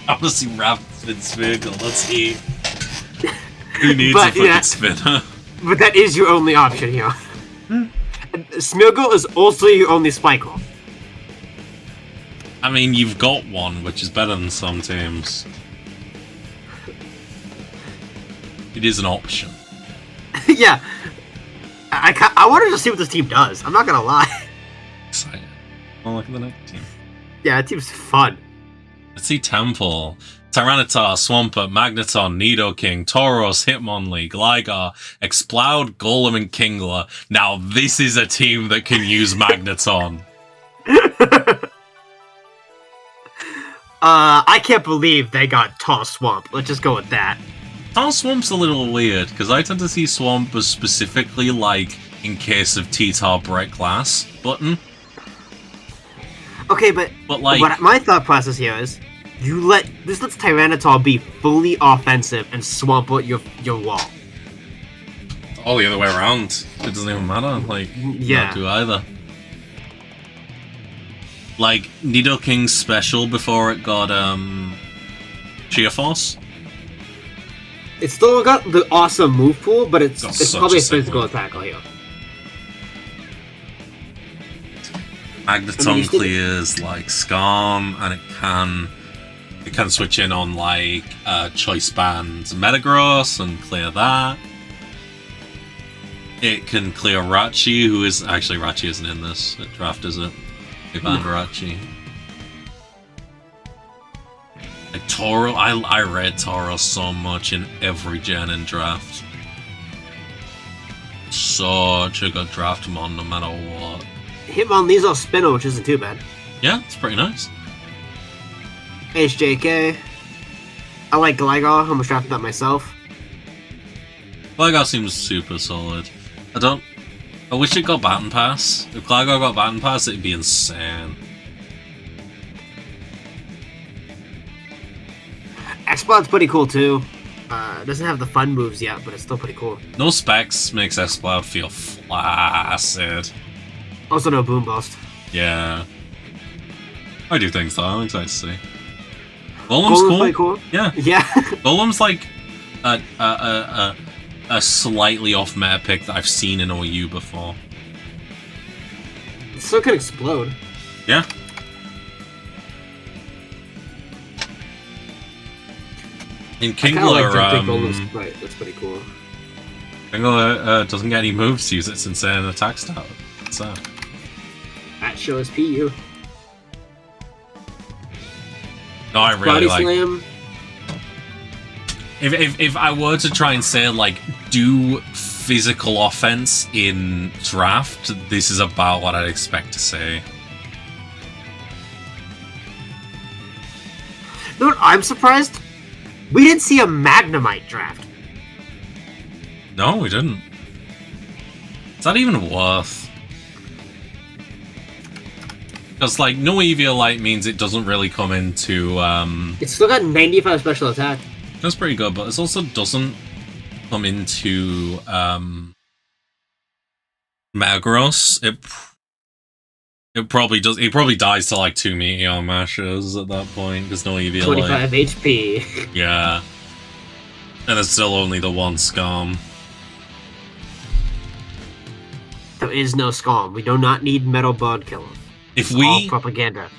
I want to see rapid spin Smeargle. Let's see. Who needs But, a fucking yeah. spinner? But that is your only option here. Smeargle is also your only Spikeable. I mean, you've got one, which is better than some teams. It is an option. Yeah. I wanted to see what this team does. I'm not gonna lie. Excited. Well, look at the next team. Yeah, that team's fun. Let's see Temple. Tyranitar, Swampert, Magneton, Nidoking, Tauros, Hitmonlee, Gligar, Exploud, Golem, and Kingler. Now this is a team that can use Magneton. I can't believe they got Tall Swamp. Let's just go with that. Tall Swamp's a little weird, because I tend to see Swamp as specifically like in case of T-Tar Break Glass button. Okay, but like what my thought process here is, this lets Tyranitar be fully offensive and swamp out your wall. all the other way around. It doesn't even matter. Like, yeah. not do either. Like, Nidoking's special before it got, Sheer Force. It's still got the awesome move pool, but it's probably a physical move. attack here. Magneton clears like Scarm, and it can switch in on like Choice Band Metagross and clear that. It can clear Rachi, who is actually Rachi isn't in this draft, is it? They banned Rachi. Like Tauros, I read Tauros so much in every gen and draft. Such a good draft mon, no matter what. Hitmonlee's all spinner, which isn't too bad. Yeah, it's pretty nice. HJK. I like Gligar. I'm drafting that myself. Gligar seems super solid. I wish it got Baton Pass. If Gligar got Baton Pass, it'd be insane. Exploud's pretty cool too. It doesn't have the fun moves yet, but it's still pretty cool. No specs makes Exploud feel flaccid. Also no Boom Bust. Yeah. I do think so. I'm excited to see. Golem's cool. Pretty cool. Yeah. Yeah. Golem's like a slightly off meta pick that I've seen in OU before. It still can explode. Yeah. In Kingler, right, that's pretty cool. Kingler doesn't get any moves to use its insane attack stat. So. That shows PU. No, I really like. Slam. If I were to try and say like do physical offense in draft, this is about what I'd expect to say. You know what? I'm surprised. We didn't see a Magnemite draft. No, we didn't. Is that even worth? Because like no Eviolite means it doesn't really come into It's still got 95 special attack. That's pretty good, but it also doesn't come into Metagross. It probably does. It probably dies to like 2 Meteor Mashers at that point. There's no Eviolite. 25 HP. Yeah, and there's still only the one Scum. There is no Scalm. We do not need Metal Bud Killer. If All propaganda.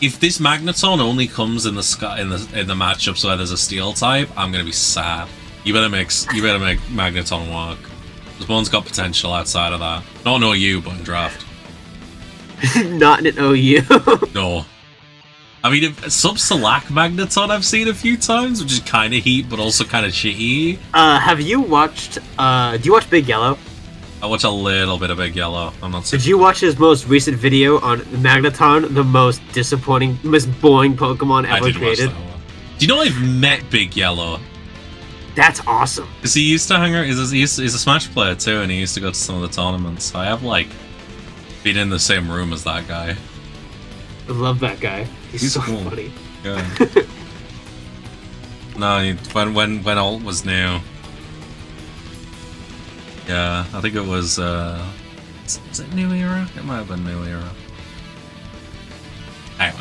If this Magneton only comes in the matchups where there's a Steel type, I'm gonna be sad. You better make Magneton work. This one's got potential outside of that. Not an OU, but in draft. Not in an OU. No. I mean, Sub-Select Magneton I've seen a few times, which is kind of heat, but also kind of shitty. Have you watched, do you watch Big Yellow? I watch a little bit of Big Yellow. I'm not. Did you watch his most recent video on Magneton, the most disappointing, most boring Pokemon ever created? Watch that one. Do you know I've met Big Yellow? That's awesome. Because he used to hang out. He's a Smash player too, and he used to go to some of the tournaments. I have like been in the same room as that guy. I love that guy. He's so cool. funny. Yeah. No, when Alt was new. Yeah, I think it was, is it New Era? It might have been New Era. Anyway.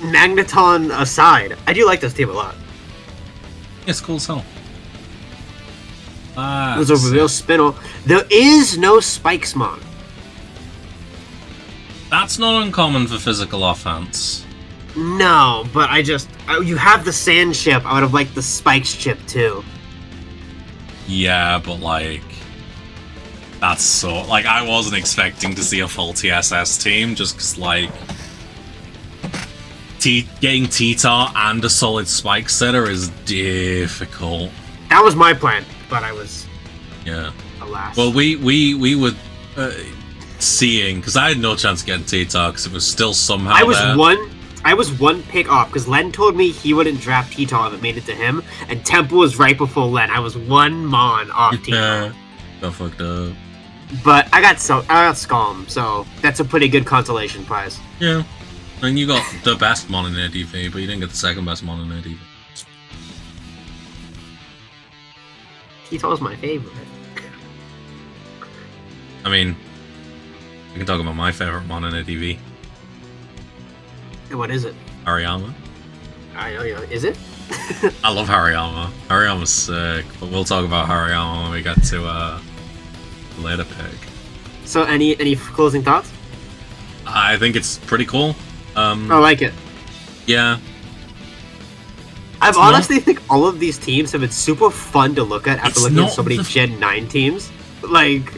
Magneton aside, I do like this team a lot. It's cool as hell. It was a real spinel. There is no Spikesmon. That's not uncommon for physical offense. No, but you have the Sand chip. I would have liked the Spikes chip too. Yeah, but like, that's so, like, I wasn't expecting to see a full TSS team just because, like, getting T-Tar and a solid Spike setter is difficult. That was my plan, but I was, yeah. Alas. Well, we were seeing, because I had no chance of getting T-Tar because it was still somehow I was there. one pick off because Len told me he wouldn't draft T-Tar if it made it to him, and Temple was right before Len. I was one mon off T-Tar. Got fucked up. But I got Scalm, so that's a pretty good consolation prize. Yeah. And you got the best mon in ADV, but you didn't get the second best mon in ADV. T-Tar's my favorite. I mean, we can talk about my favorite mon in ADV. And what is it? Hariyama. Is it? I love Hariyama. Hariyama's sick, but we'll talk about Hariyama when we get to the later pick. So, any closing thoughts? I think it's pretty cool. I like it. Yeah. I honestly think all of these teams have been super fun to look at after looking at so many Gen 9 teams. Like...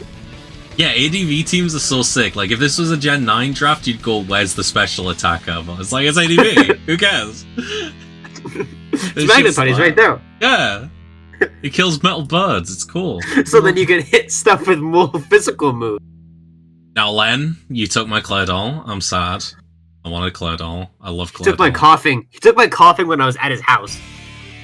Yeah, ADV teams are so sick. Like, if this was a Gen 9 draft, you'd go, where's the special attacker? But it's like, it's ADV. Who cares? It's Magneton, he's right there. Yeah. He kills metal birds. It's cool. So then you can hit stuff with more physical moves. Now, Len, you took my Claydol. I'm sad. I wanted Claydol. I love Claydol. He took my coughing. He took my coughing when I was at his house.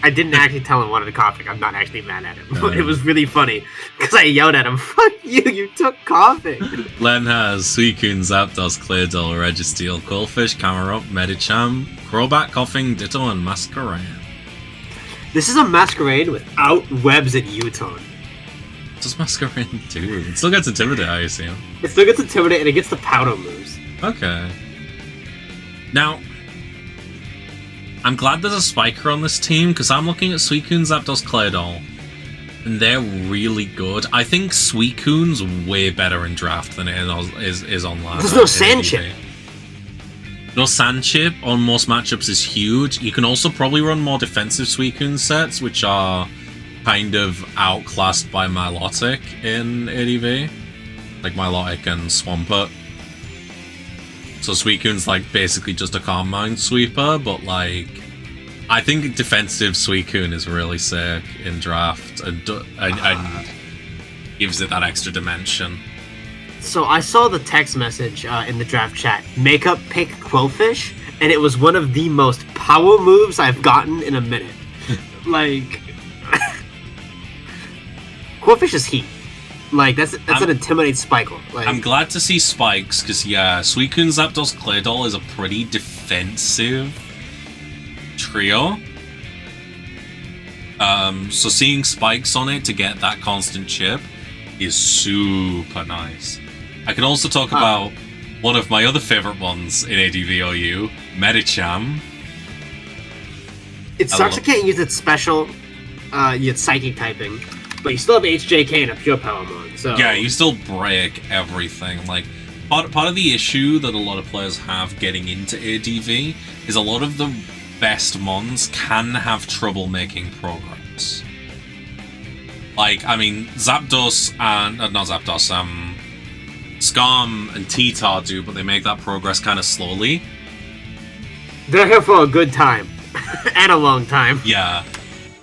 I didn't actually tell him I wanted coughing. I'm not actually mad at him. But it was really funny. Because I yelled at him, fuck you took coughing. Len has Suicune, Zapdos, Claydol, Registeel, Quillfish, Camerupt, Medicham, Crobat, Coughing, Ditto, and Masquerain. This is a Masquerain without webs and U-Tone. What does Masquerain do? It still gets Intimidate, I assume. It still gets Intimidate, and it gets the Powder moves. Okay. Now, I'm glad there's a Spiker on this team, because I'm looking at Suicune, Zapdos, Claydol, and they're really good. I think Suicune's way better in draft than it is on last. There's no Sand Chip. No Sand Chip on most matchups is huge. You can also probably run more defensive Suicune sets, which are kind of outclassed by Milotic in ADV. Like Milotic and Swampert. So Suicune's like basically just a Calm Mind sweeper, but like I think defensive Suicune is really sick in draft and gives it that extra dimension. So I saw the text message in the draft chat. Makeup pick Quillfish, and it was one of the most power moves I've gotten in a minute. Like Quillfish is heat. Like, that's an Intimidate Spikle. Like, I'm glad to see Spikes, because, yeah, Suicune, Zapdos, Claydol is a pretty defensive trio. So seeing Spikes on it to get that constant chip is super nice. I can also talk about one of my other favorite ones in ADVOU, Medicham. It sucks I can't use its special, its Psychic typing. But you still have HJK and a Pure Power mod, so... Yeah, you still break everything. Like, part of the issue that a lot of players have getting into ADV is a lot of the best mons can have trouble making progress. Like, I mean, Zapdos and... not Zapdos, Skarm and T-Tar do, but they make that progress kind of slowly. They're here for a good time. And a long time. Yeah.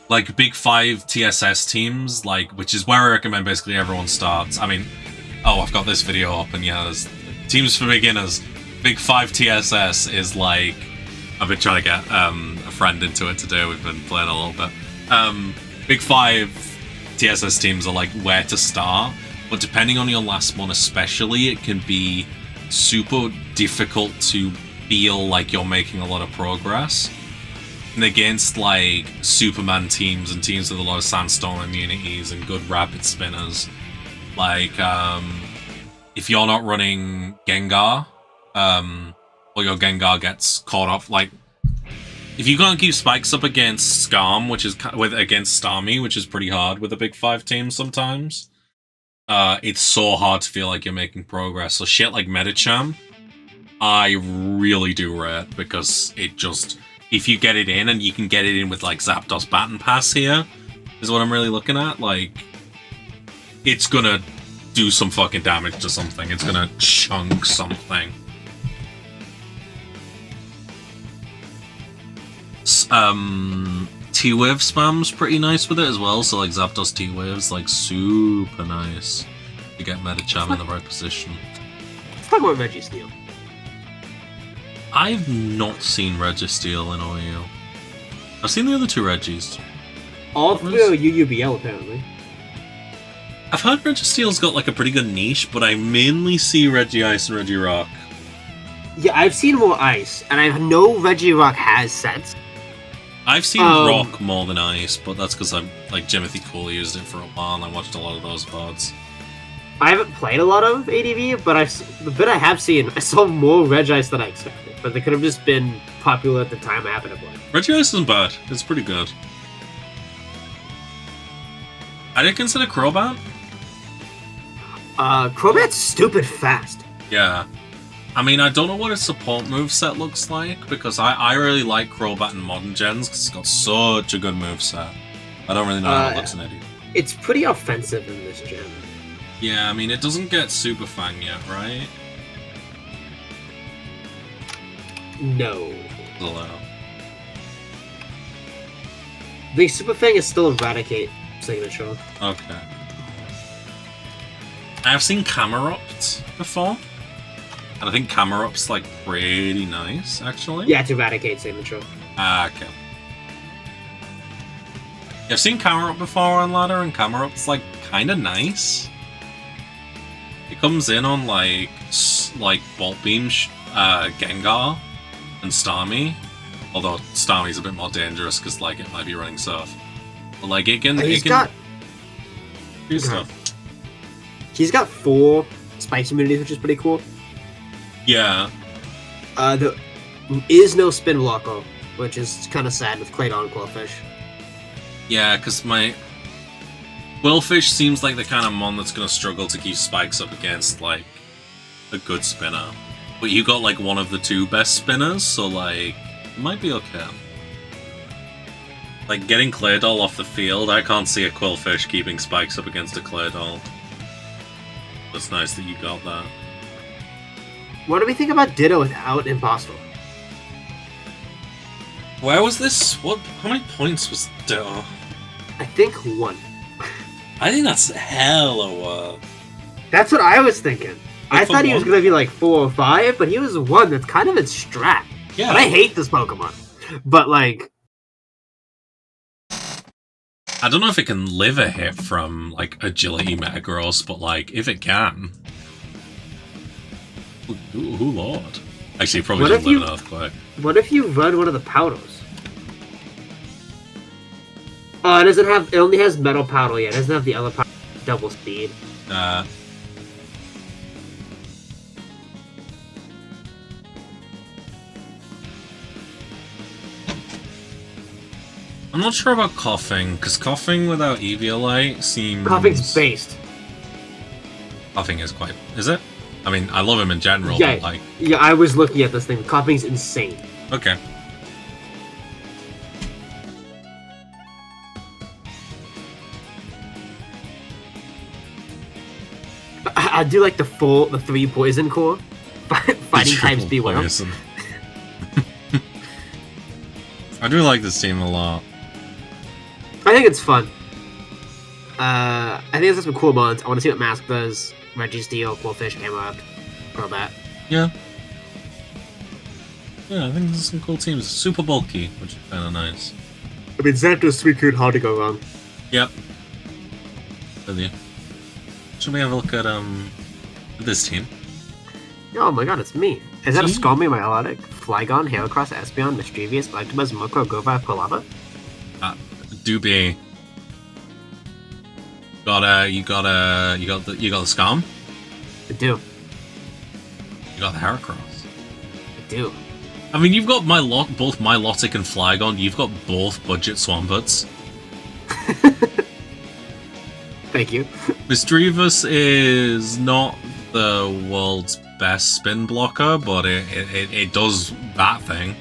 Like, Big 5 TSS teams, like, which is where I recommend basically everyone starts. I mean, I've got this video up, and yeah, there's teams for beginners. Big 5 TSS is like... I've been trying to get a friend into it today. We've been playing a little bit. Big 5 TSS teams are like where to start, but depending on your last one especially, it can be super difficult to feel like you're making a lot of progress. And against like Superman teams and teams with a lot of sandstorm immunities and good rapid spinners, like if you're not running Gengar, or your Gengar gets caught off, like if you can't keep spikes up against Skarm, which is against Starmie, which is pretty hard with a big 5 team sometimes, it's so hard to feel like you're making progress. So shit like Medicham, I really do rate, because it just, if you get it in, and you can get it in with like Zapdos Baton Pass here, is what I'm really looking at, like, it's gonna do some fucking damage to something. It's gonna chunk something. T-Wave spam's pretty nice with it as well, so like Zapdos T-Wave's like super nice to get Medicham in the right position. Let's talk about Registeel. I've not seen Registeel in OU. I've seen the other 2 Regis. All 3 are UUBL apparently. I've heard Registeel's got like a pretty good niche, but I mainly see Regice and Regirock. Yeah, I've seen more Ice, and I know Regirock has sets. I've seen Rock more than Ice, but that's because I'm like Jimothy Cole used it for a while, and I watched a lot of those VODs. I haven't played a lot of ADV, but the bit I have seen, I saw more Regice than I expected. But they could have just been popular at the time I happened to play. Regice isn't bad. It's pretty good. I didn't consider Crobat. Crobat's stupid fast. Yeah. I mean, I don't know what its support moveset looks like, because I really like Crobat in modern gens, because it's got such a good moveset. I don't really know how it looks in ADV. It's pretty offensive in this gen. Yeah, I mean, it doesn't get Super Fang yet, right? No. Hello. The Super Fang is still Eradicate signature. Okay. I've seen Camerupt before, and I think Camerupt's like pretty nice, actually. Yeah, it's Eradicate signature. Okay. Yeah, I've seen Camerupt before on ladder, and Camerupt's like kind of nice. It comes in on like Bolt Beam, Gengar, and Starmie. Although Starmie's a bit more dangerous because like it might be running Surf. But like it can do stuff. He's got 4 Spikes immunities, which is pretty cool. Yeah. There is no Spin Blocker, which is kind of sad with Claydon and Quillfish. Yeah, because my Quillfish seems like the kind of mon that's going to struggle to keep spikes up against, like, a good spinner. But you got, like, one of the 2 best spinners, so, like, it might be okay. Like, getting Claydol off the field, I can't see a Quillfish keeping spikes up against a Claydol. That's nice that you got that. What do we think about Ditto without Impossible? Where was this? How many points was Ditto? I think 1. I think that's hella work. That's what I was thinking. Like I thought he was going to be like 4 or 5, but he was 1. That's kind of its strat. Yeah. And I hate this Pokemon. But like... I don't know if it can live a hit from, like, Agility Metagross, but, like, if it can... Ooh, Lord. Actually, it probably doesn't live an Earthquake. What if you run one of the Powders? Oh, it only has Metal Powder yet. It doesn't have the other powder, double speed. I'm not sure about Coughing, because Coughing without Eviolite seems... Coughing's based. Coughing is quite... Is it? I mean, I love him in general, yeah, but like... Yeah, I was looking at this thing. Coughing's insane. Okay. I do like the 3 Poison Core. Fighting types beware. I do like this team a lot. I think it's fun. I think it's got some cool mods. I want to see what Mask does. Registeel, Quillfish, Camerupt, Crobat. Yeah. Yeah, I think there's some cool teams. Super bulky, which is kind of nice. I mean, Xander's Suicune, hard to go wrong. Yep. With you. Should we have a look at this team? Oh my god, it's me. Is that a Scomy, Milotic, Flygon, Heracross, Espeon, Mischievous, Electabuzz, Mokro, Gova, Quilava? Do be. You got the Scum? I do. You got the Heracross. I do. I mean, you've got both Milotic and Flygon. You've got both budget Swamperts. Thank you. Mischievous is not the world's best spin blocker, but it does that thing.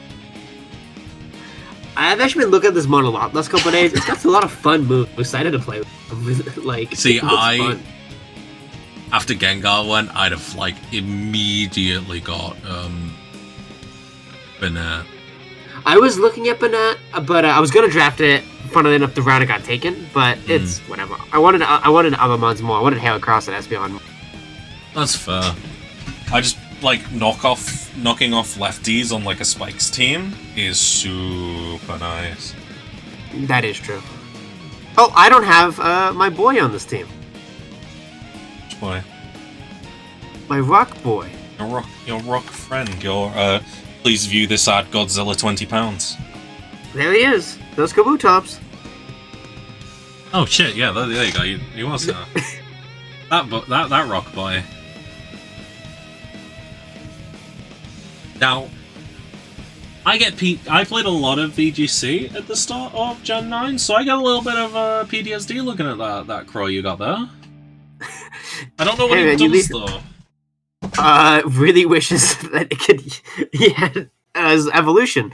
I've actually been looking at this mon a lot last couple of days. It's got a lot of fun moves. I'm excited to play with. Like, see, fun. After Gengar went, I'd have like immediately got Banette. I was looking at Banette, but I was gonna draft it. Funnily enough, the round it got taken, but it's whatever. I wanted other mons more. I wanted Heracross and Espeon. That's fair. I just like knocking off lefties on like a Spikes team is super nice. That is true. Oh, I don't have my boy on this team. Which boy? My rock boy. Your rock friend. Please view this at Godzilla 20 pounds. There he is. Those Kabutops. Oh shit! Yeah, there you go. He was that rock boy. Now, I played a lot of VGC at the start of Gen 9, so I get a little bit of PTSD looking at that crow you got there. I don't know what he does though. Really wishes that it could as evolution,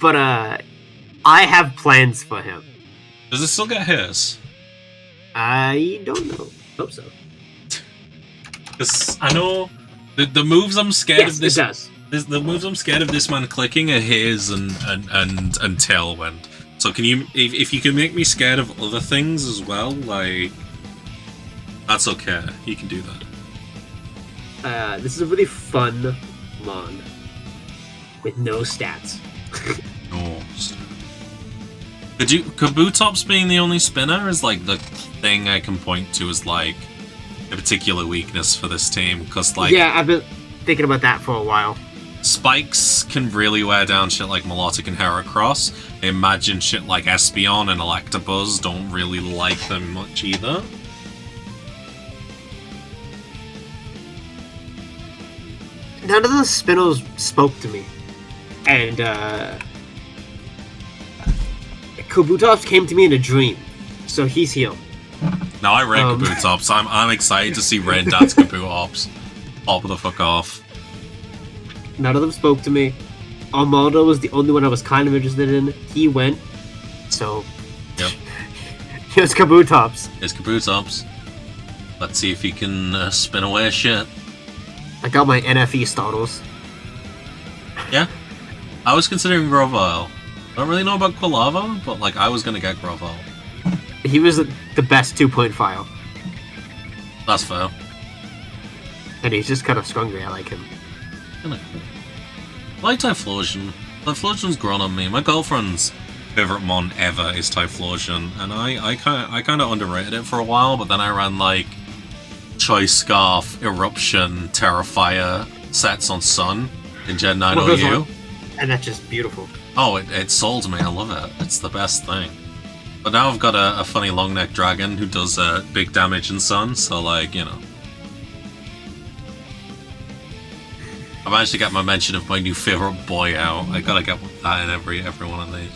but I have plans for him. Does it still get his? I don't know. Hope so. Because I know the moves I'm scared of this. It does. The moves I'm scared of this man clicking are his and Tailwind. So can you, if you can make me scared of other things as well, like that's okay. You can do that. This is a really fun mon with no stats. No. Kabutops being the only spinner is like the thing I can point to as like a particular weakness for this team, because like yeah, I've been thinking about that for a while. Spikes can really wear down shit like Milotic and Heracross. Imagine shit like Espeon and Electabuzz don't really like them much either. None of the Spinos spoke to me, and Kabutops came to me in a dream, so he's healed. Now I rate Kabutops. I'm excited to see Red Dad's Kabutops pop the fuck off. None of them spoke to me. Armaldo was the only one I was kind of interested in. He went, so yep. Here's Kabutops. Here's Kabutops. Let's see if he can spin away shit. I got my NFE startles. Yeah, I was considering Grovyle. I don't really know about Quilava, but like I was gonna get Grovyle. He was the best 2-point file. That's fair. And he's just kind of scrungly. I like him. Kinda cool. I like Typhlosion. Typhlosion's grown on me. My girlfriend's favorite mon ever is Typhlosion, and I kind of underrated it for a while, but then I ran like Choice Scarf, Eruption, Terrifier sets on Sun in Gen 9 OU. And that's just beautiful. Oh, it sold me. I love it. It's the best thing. But now I've got a funny long neck dragon who does big damage in Sun, so like, you know. I managed to get my mention of my new favorite boy out. I gotta get that in every one of these.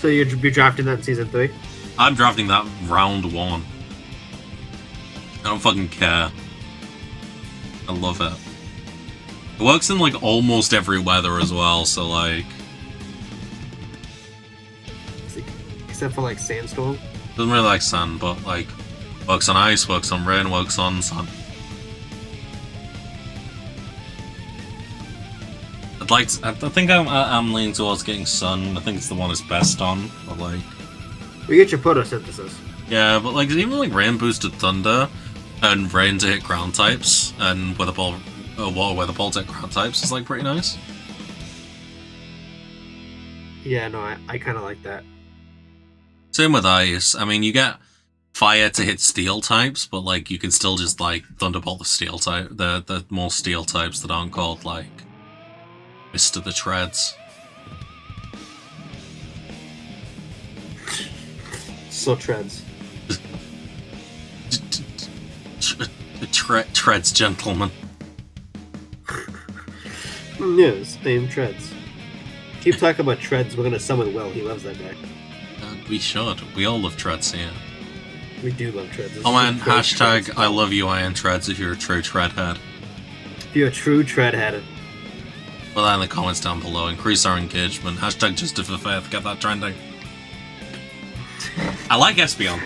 So you're drafting that in Season 3? I'm drafting that round 1. I don't fucking care. I love it. It works in like almost every weather as well, so like... Except for like Sandstorm? Doesn't really like sun, but like... Works on ice, works on rain, works on sun. I think I'm leaning towards getting sun. I think it's the one it's best on, but like... We get your photosynthesis. Yeah, but like even like rain boosted thunder and rain to hit ground types and water ball to hit ground types is like pretty nice. Yeah, no, I kind of like that. Same with ice. I mean, you get fire to hit steel types, but like you can still just like thunderbolt the steel type, the more steel types that aren't called like Mr. the Treads. So treads. Treads, gentlemen. Yes, I am treads. Keep talking about treads. We're gonna summon Will. He loves that guy. We should. We all love Treads here. We do love treads. Oh man, hashtag I love you, Iron Treads, if you're a true treadhead. If you're a true treadhead. Put that in the comments down below. Increase our engagement. Hashtag Justice for Faith. Get that trending. I like Espeon.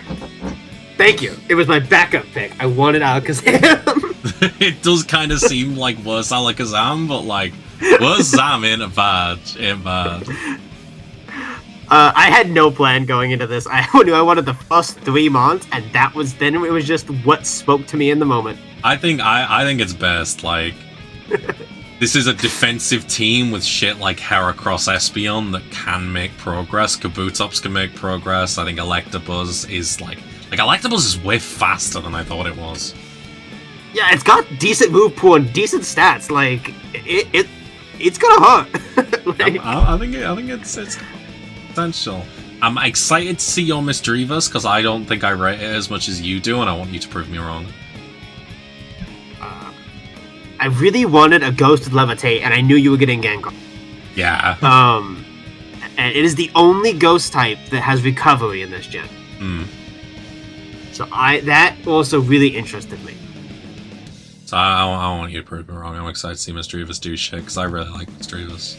Thank you. It was my backup pick. I wanted Alakazam. It does kind of seem like worse Alakazam, but like worse Zam ain't bad. Ain't bad. I had no plan going into this. I knew I wanted the first 3 mons, and that was then. It was just what spoke to me in the moment. I think it's best. Like this is a defensive team with shit like Heracross Espeon that can make progress. Kabutops can make progress. I think Electabuzz is like Electabuzz is way faster than I thought it was. Yeah, it's got decent move pool and decent stats. Like it's gonna hurt. Like, I think it's potential. I'm excited to see your Misdreavus because I don't think I rate it as much as you do, and I want you to prove me wrong. I really wanted a Ghost with Levitate, and I knew you were getting Gengar. Yeah. And it is the only Ghost type that has recovery in this gen. So that also really interested me. So I want you to prove me wrong. I'm excited to see Misdreavus do shit because I really like Misdreavus.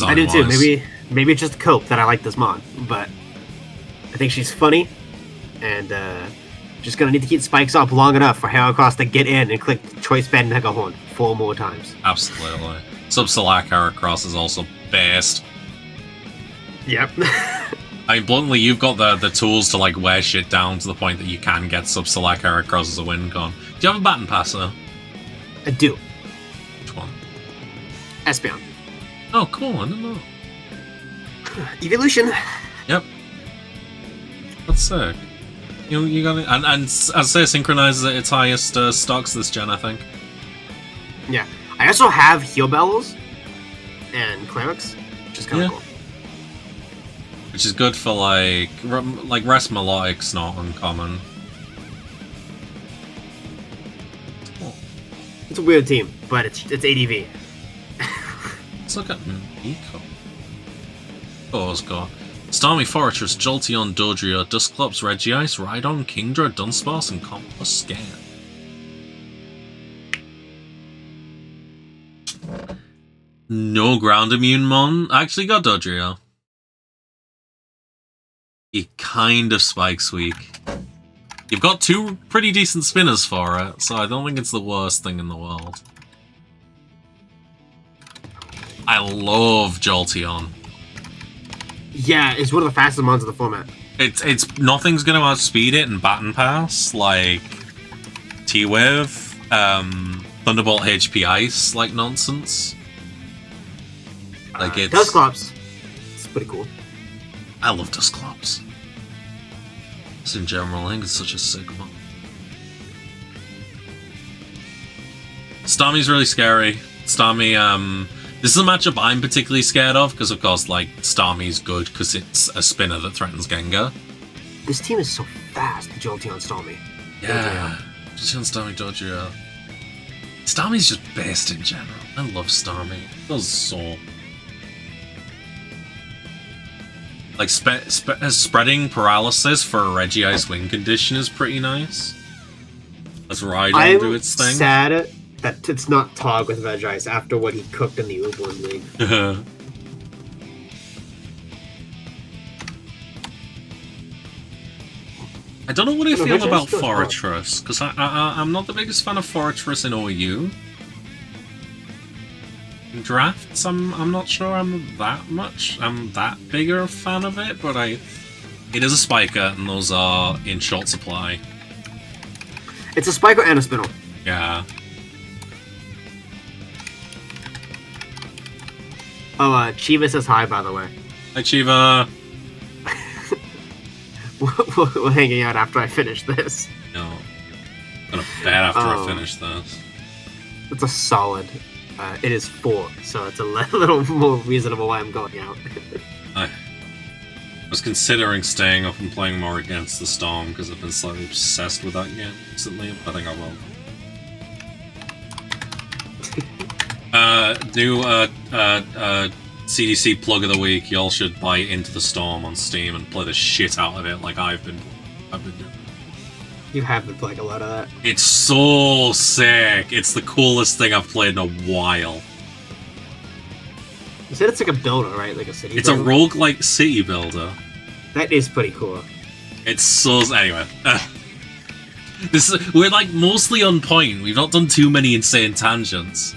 I do too. Maybe it's just cope that I like this mon, but I think she's funny, and just gonna need to keep spikes up long enough for Heracross to get in and click Choice Band Mega Horn 4 more times. Absolutely. Sub-Select Heracross is also best. Yep. I mean, bluntly, you've got the tools to like wear shit down to the point that you can get Sub-Select Heracross as a win con. Do you have a Baton Pass though? I do. Which one? Espeon. Oh, cool. I didn't know. Evolution. Yep. That's sick. You got it. And as I say, synchronizes at its highest stocks this gen, I think. Yeah. I also have Heal Bellows and Clerics, which is kind of cool. Which is good for like Rest Melodic's not uncommon. Cool. It's a weird team, but it's ADV. Let's look at Nico. It's got Stormy Fortress, Jolteon, Dodrio, Dusclops, Regice, Rhydon, Kingdra, Dunsparce, and Compost Scan. No ground immune mon. I actually got Dodrio. He kind of spikes weak. You've got 2 pretty decent spinners for it, so I don't think it's the worst thing in the world. I love Jolteon. Yeah, it's one of the fastest mons in the format. It's nothing's gonna outspeed it in Baton Pass, like T-Wave, Thunderbolt HP Ice, like nonsense. Like it's Dusclops. It's pretty cool. I love Dusclops. Just in general, I think it's such a sick one. Starmie's really scary. Starmie, this is a matchup I'm particularly scared of, because of course, like, Starmie's good because it's a spinner that threatens Gengar. This team is so fast, Jolteon Starmie. Yeah. Jolteon Starmie Dodrio. Starmie's just best in general. I love Starmie. It does so. Like, spreading paralysis for a Regice win condition is pretty nice. Let's ride on do its thing. I'm sad that it's not Tog with Regice after what he cooked in the Uberlin League. I don't know what I feel about Fortress, because I'm not the biggest fan of Fortress in OU. In drafts, I'm not sure I'm that bigger a fan of it, but it is a spiker, and those are in short supply. It's a spiker and a spinel. Yeah. Oh, Chiva says hi, by the way. Hi, Chiva. we're hanging out after I finish this. No, I'm gonna bet after I finish this. It's a solid. It is 4, so it's a little more reasonable why I'm going out. I was considering staying up and playing more Against the Storm because I've been slightly obsessed with that game recently. I think I will. New CDC plug of the week. Y'all should buy Into the Storm on Steam and play the shit out of it like I've been doing. You have been playing a lot of that. It's so sick. It's the coolest thing I've played in a while. You said it's like a builder, right? Like a city It's builder? a roguelike city builder. That is pretty cool. It's so... Anyway. We're like mostly on point. We've not done too many insane tangents.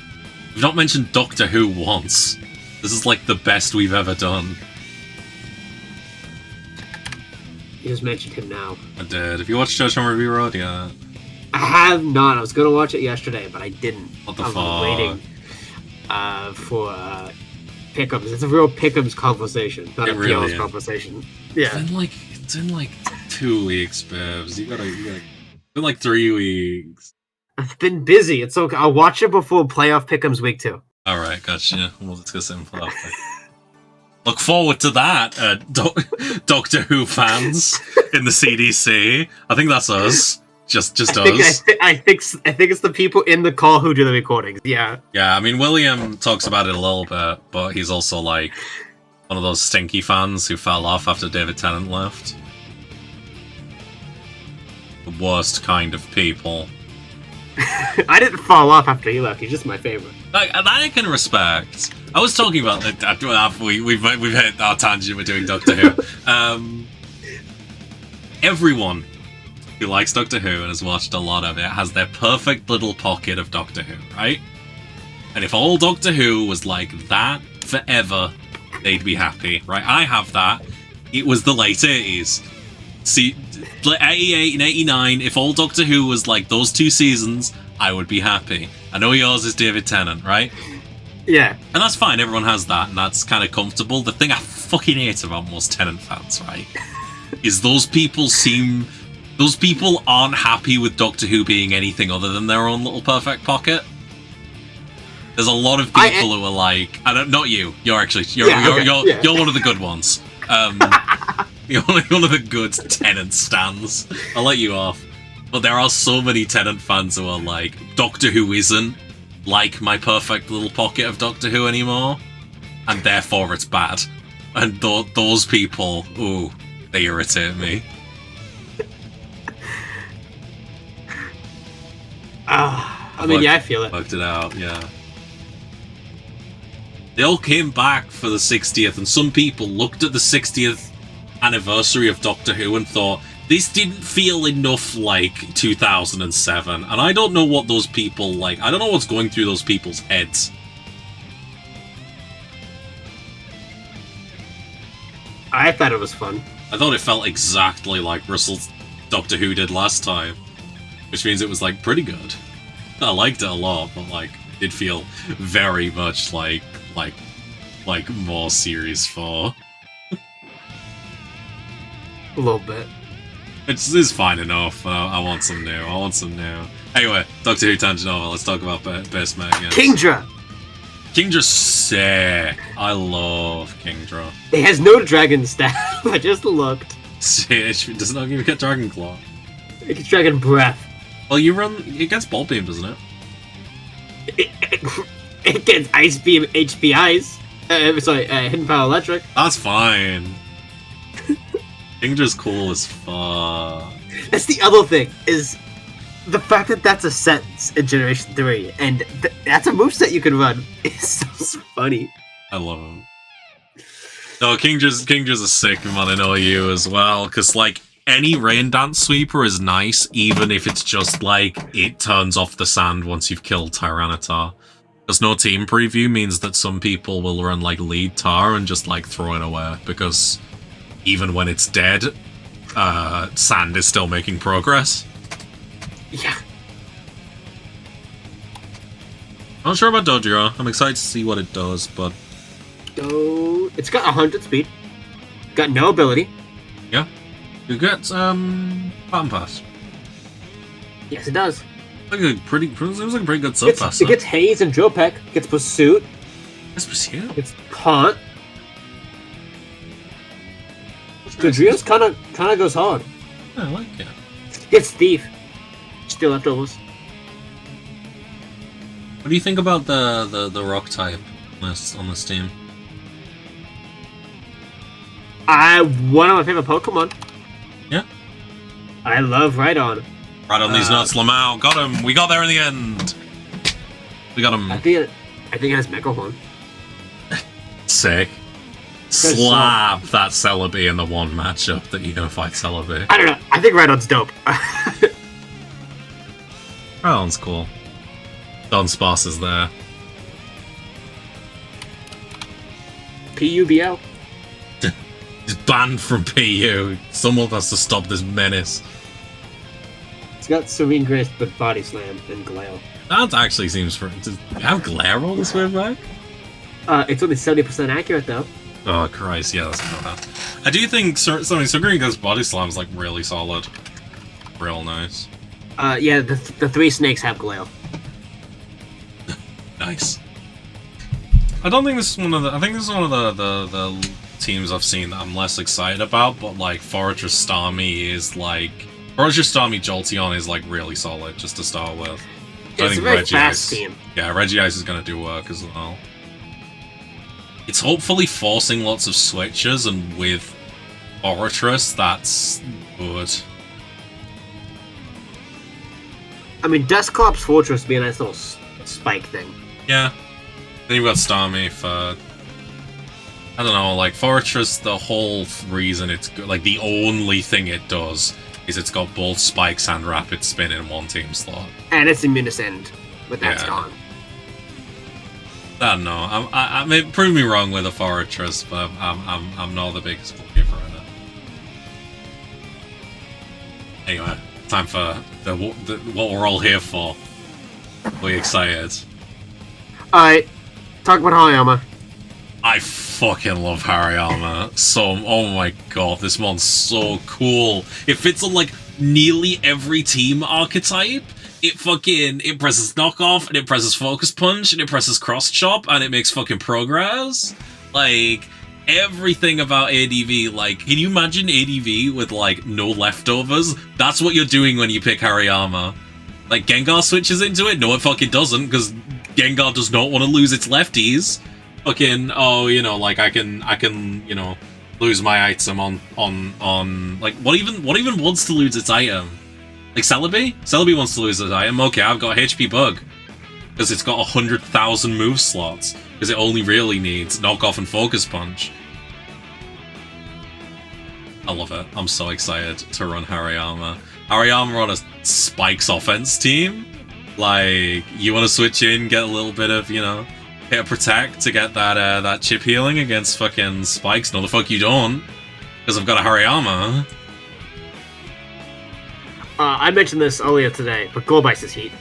We've not mentioned Doctor Who once. This is like the best we've ever done. You just mentioned him now. I did. Have you watched Judgment Review Road yet? I have not. I was going to watch it yesterday, but I didn't. What the I was fuck? waiting for Pick'ems. It's a real Pick'ems conversation, not It a really PL's is. conversation. Yeah. It's in like 2 weeks, Bibs. You gotta... It's been like 3 weeks. I've been busy. It's okay. I'll watch it before playoff Pick'ems week 2. Alright, gotcha. We'll discuss it in playoff. Look forward to that, Doctor Who fans in the CDC. I think that's us. Just us. I think it's the people in the call who do the recordings. Yeah. Yeah, I mean, William talks about it a little bit, but he's also like one of those stinky fans who fell off after David Tennant left. The worst kind of people. I didn't fall off after he left. He's just my favorite. Like, that I can respect. I was talking about we've hit our tangent. We're doing Doctor Who. Everyone who likes Doctor Who and has watched a lot of it has their perfect little pocket of Doctor Who, right? And if all Doctor Who was like that forever, they'd be happy, right? I have that. It was the late 80s. See, 88 and 89, if all Doctor Who was like those 2 seasons, I would be happy. I know yours is David Tennant, right? Yeah. And that's fine, everyone has that, and that's kind of comfortable. The thing I fucking hate about most Tennant fans, right, is those people aren't happy with Doctor Who being anything other than their own little perfect pocket. There's a lot of people who are like, not you. You're one of the good ones. You're one of the good Tennant stans. I'll let you off. But there are so many Tennant fans who are like, Doctor Who isn't like my perfect little pocket of Doctor Who anymore, and therefore it's bad. And those people, ooh, they irritate me. I feel it. Worked it out, yeah. They all came back for the 60th, and some people looked at the 60th anniversary of Doctor Who and thought, this didn't feel enough like 2007. And I don't know what those people like. I don't know what's going through those people's heads. I thought it was fun. I thought it felt exactly like Russell's Doctor Who did last time. Which means it was like pretty good. I liked it a lot, but like it did feel very much like more Series 4. A little bit. It's fine enough. I want some new. Anyway, Doctor Who tangent over. Let's talk about best mate again. Kingdra! Kingdra's sick. I love Kingdra. It has no dragon staff. I just looked. It does not even get Dragon Claw. It gets dragon breath. Well, it gets Ball Beam, doesn't it? It gets Ice Beam HPIs. Hidden Power Electric. That's fine. Kingdra's cool as fuck. That's the other thing, is the fact that that's a sentence in Generation 3, and that's a moveset you can run, is so funny. I love him. No, Kingdra's a sick one in OU as well, because, like, any Rain Dance Sweeper is nice, even if it's just, like, it turns off the sand once you've killed Tyranitar. Because no team preview means that some people will run, like, lead Tar and just, like, throw it away, because even when it's dead, sand is still making progress. Yeah. I'm not sure about Dodrio. I'm excited to see what it does, but... It's got 100 speed. Got no ability. Yeah. You get Battle Pass. Yes, it does. Like a pretty, it was like a pretty good sub pass. It gets Haze and Drill Peck. Gets Pursuit. It's Pursuit. It's Taunt. The Drios kind of goes hard. Yeah, I like it. Gets Thief. Still leftovers. What do you think about the rock type on this team? One of my favorite Pokemon. Yeah. I love Rhydon. Right on these nuts, Lamau. Got him. We got there in the end. We got him. I think it has Mega Horn. Sick. Slap that Celebi in the one matchup that you're gonna fight Celebi. I don't know. I think Rhydon's dope. Rhydon's cool. Dunsparce is there. PUBL. He's banned from PU. Someone has to stop this menace. It's got Serene Grace, but Body Slam and Glare. That actually seems for. Does it have Glare on this way back? It's only 70% accurate though. Oh Christ, yeah, that's bad. I do think Serene Grace Body Slam is like really solid. Real nice. Yeah, the three snakes have Glare. Nice. I don't think this is one of the. I think this is one of the teams I've seen that I'm less excited about. But like Fortress Starmie is like Fortress Starmie Jolteon is like really solid just to start with. So It's a very fast team. Yeah, Regice is gonna do work as well. It's hopefully forcing lots of switches, and with Fortress, that's good. I mean, Dusclops Fortress would be a nice little spike thing. Yeah. Then you've got Starmie for... I don't know, like, Fortress, the whole reason it's good, like, the only thing it does is it's got both Spikes and Rapid Spin in one team slot. And it's immune to Sand, but that's gone. I don't know. I may prove me wrong with a Fortress, but I'm not the biggest believer in it. Anyway, time for what we're all here for. We excited? Alright, talk about Hariyama. I fucking love Hariyama. Oh my god, this mon's so cool. It fits on like nearly every team archetype. It presses knockoff, and it presses focus punch, and it presses cross chop, and it makes fucking progress. Like, everything about ADV, like, can you imagine ADV with like no leftovers? That's what you're doing when you pick Hariyama. Like, Gengar switches into it? No, it fucking doesn't, because Gengar does not want to lose its lefties. Fucking, oh, you know, like, I can, you know, lose my item on, like, what even wants to lose its item? Like, Celebi? Celebi wants to lose its item. Okay, I've got HP Bug. Because it's got 100,000 move slots. Because it only really needs knockoff and focus punch. I love it. I'm so excited to run Hariyama. Hariyama on a Spikes offense team? Like, you want to switch in, get a little bit of, you know, hit a protect to get that chip healing against fucking Spikes? No, the fuck you don't. Because I've got a Hariyama. I mentioned this earlier today, but Goldbice is heat.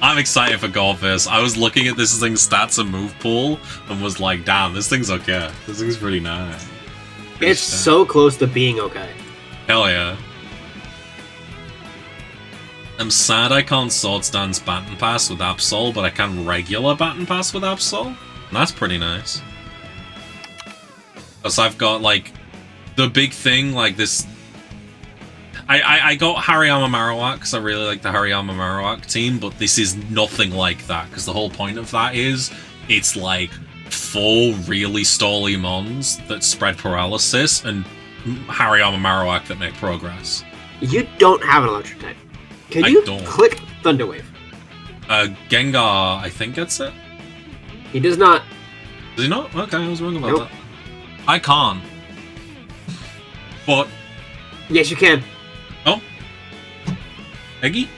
I'm excited for Goldfish. I was looking at this thing's stats and move pool and was like, damn, this thing's okay. This thing's pretty nice. It's so close to being okay. Hell yeah. I'm sad I can't Swords Dance Baton Pass with Absol, but I can regular Baton Pass with Absol. And that's pretty nice. Because I've got, like, the big thing, like this... I got Hariyama Marowak because I really like the Hariyama Marowak team, but this is nothing like that, because the whole point of that is it's like 4 really stally mons that spread paralysis and Hariyama Marowak that make progress. You don't have an electric type. Can you click Thunder Wave? Gengar, I think gets it. He does not. Does he not? Okay, I was wrong about that. I can't. But... Yes, you can. Oh? Eggy?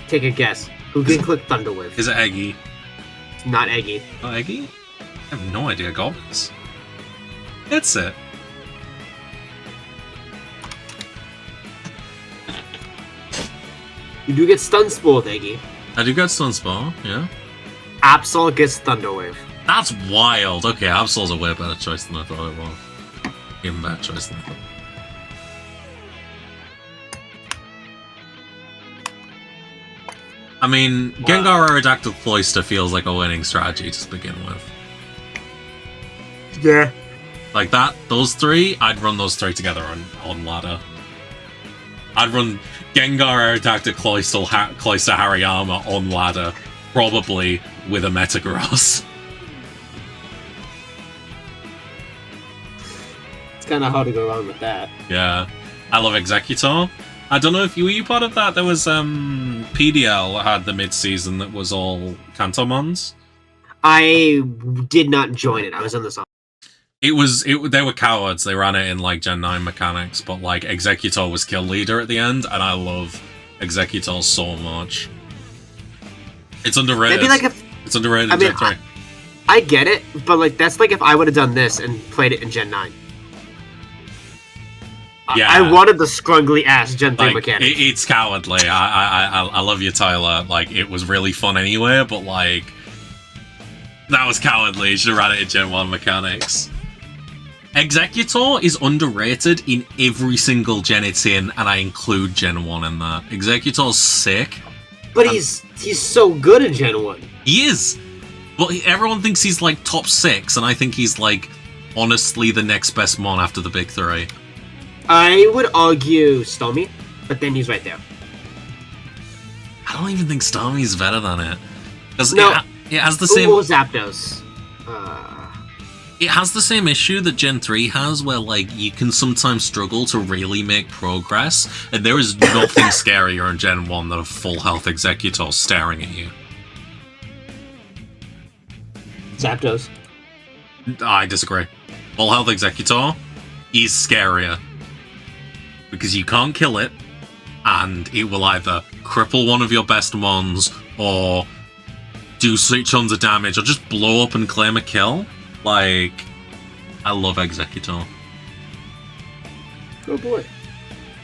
Take a guess. Who can click Thunder Wave? Is it Eggy? It's not Eggy. Not Eggy? I have no idea, Goblins. That's it. You do get Stun Spore with Eggy. I do get Stun Spore, yeah. Absol gets Thunder Wave. That's wild. Okay, Absol's a way better choice than I thought it was. Even better choice than I thought. I mean, Gengar Aerodactyl Cloyster feels like a winning strategy to begin with. Yeah. Like that, those three, I'd run those three together on ladder. I'd run Gengar Aerodactyl Cloyster Hariyama on ladder, probably with a Metagross. It's kind of hard to go wrong with that. Yeah. I love Executor. I don't know if were you part of that? There was PDL had the mid-season that was all Kantomons. I did not join it. I was on this. They were cowards. They ran it in like Gen 9 mechanics, but like Executor was kill leader at the end, and I love Executor so much. It's underrated. Maybe like it's underrated in Gen 3. I get it, but like that's like if I would have done this and played it in Gen 9. Yeah, I wanted the scrungly ass Gen 3 mechanic. It's cowardly. I love you, Tyler. Like, it was really fun anyway, but like, that was cowardly. You should have ran it in Gen 1 mechanics. Executor is underrated in every single gen it's in, and I include Gen 1 in that. Executor's sick. But he's so good in Gen 1. He is. But everyone thinks he's like top 6, and I think he's like honestly the next best mon after the big 3. I would argue Stormy, but then he's right there. I don't even think Stormy's better than it. Because no, it has the same... Or Zapdos. It has the same issue that Gen 3 has, where like you can sometimes struggle to really make progress, and there is nothing scarier in Gen 1 than a full health Executor staring at you. Zapdos. I disagree. Full health Executor is scarier. Because you can't kill it, and it will either cripple one of your best mons, or do tons of damage, or just blow up and claim a kill. Like, I love Executor. Oh boy.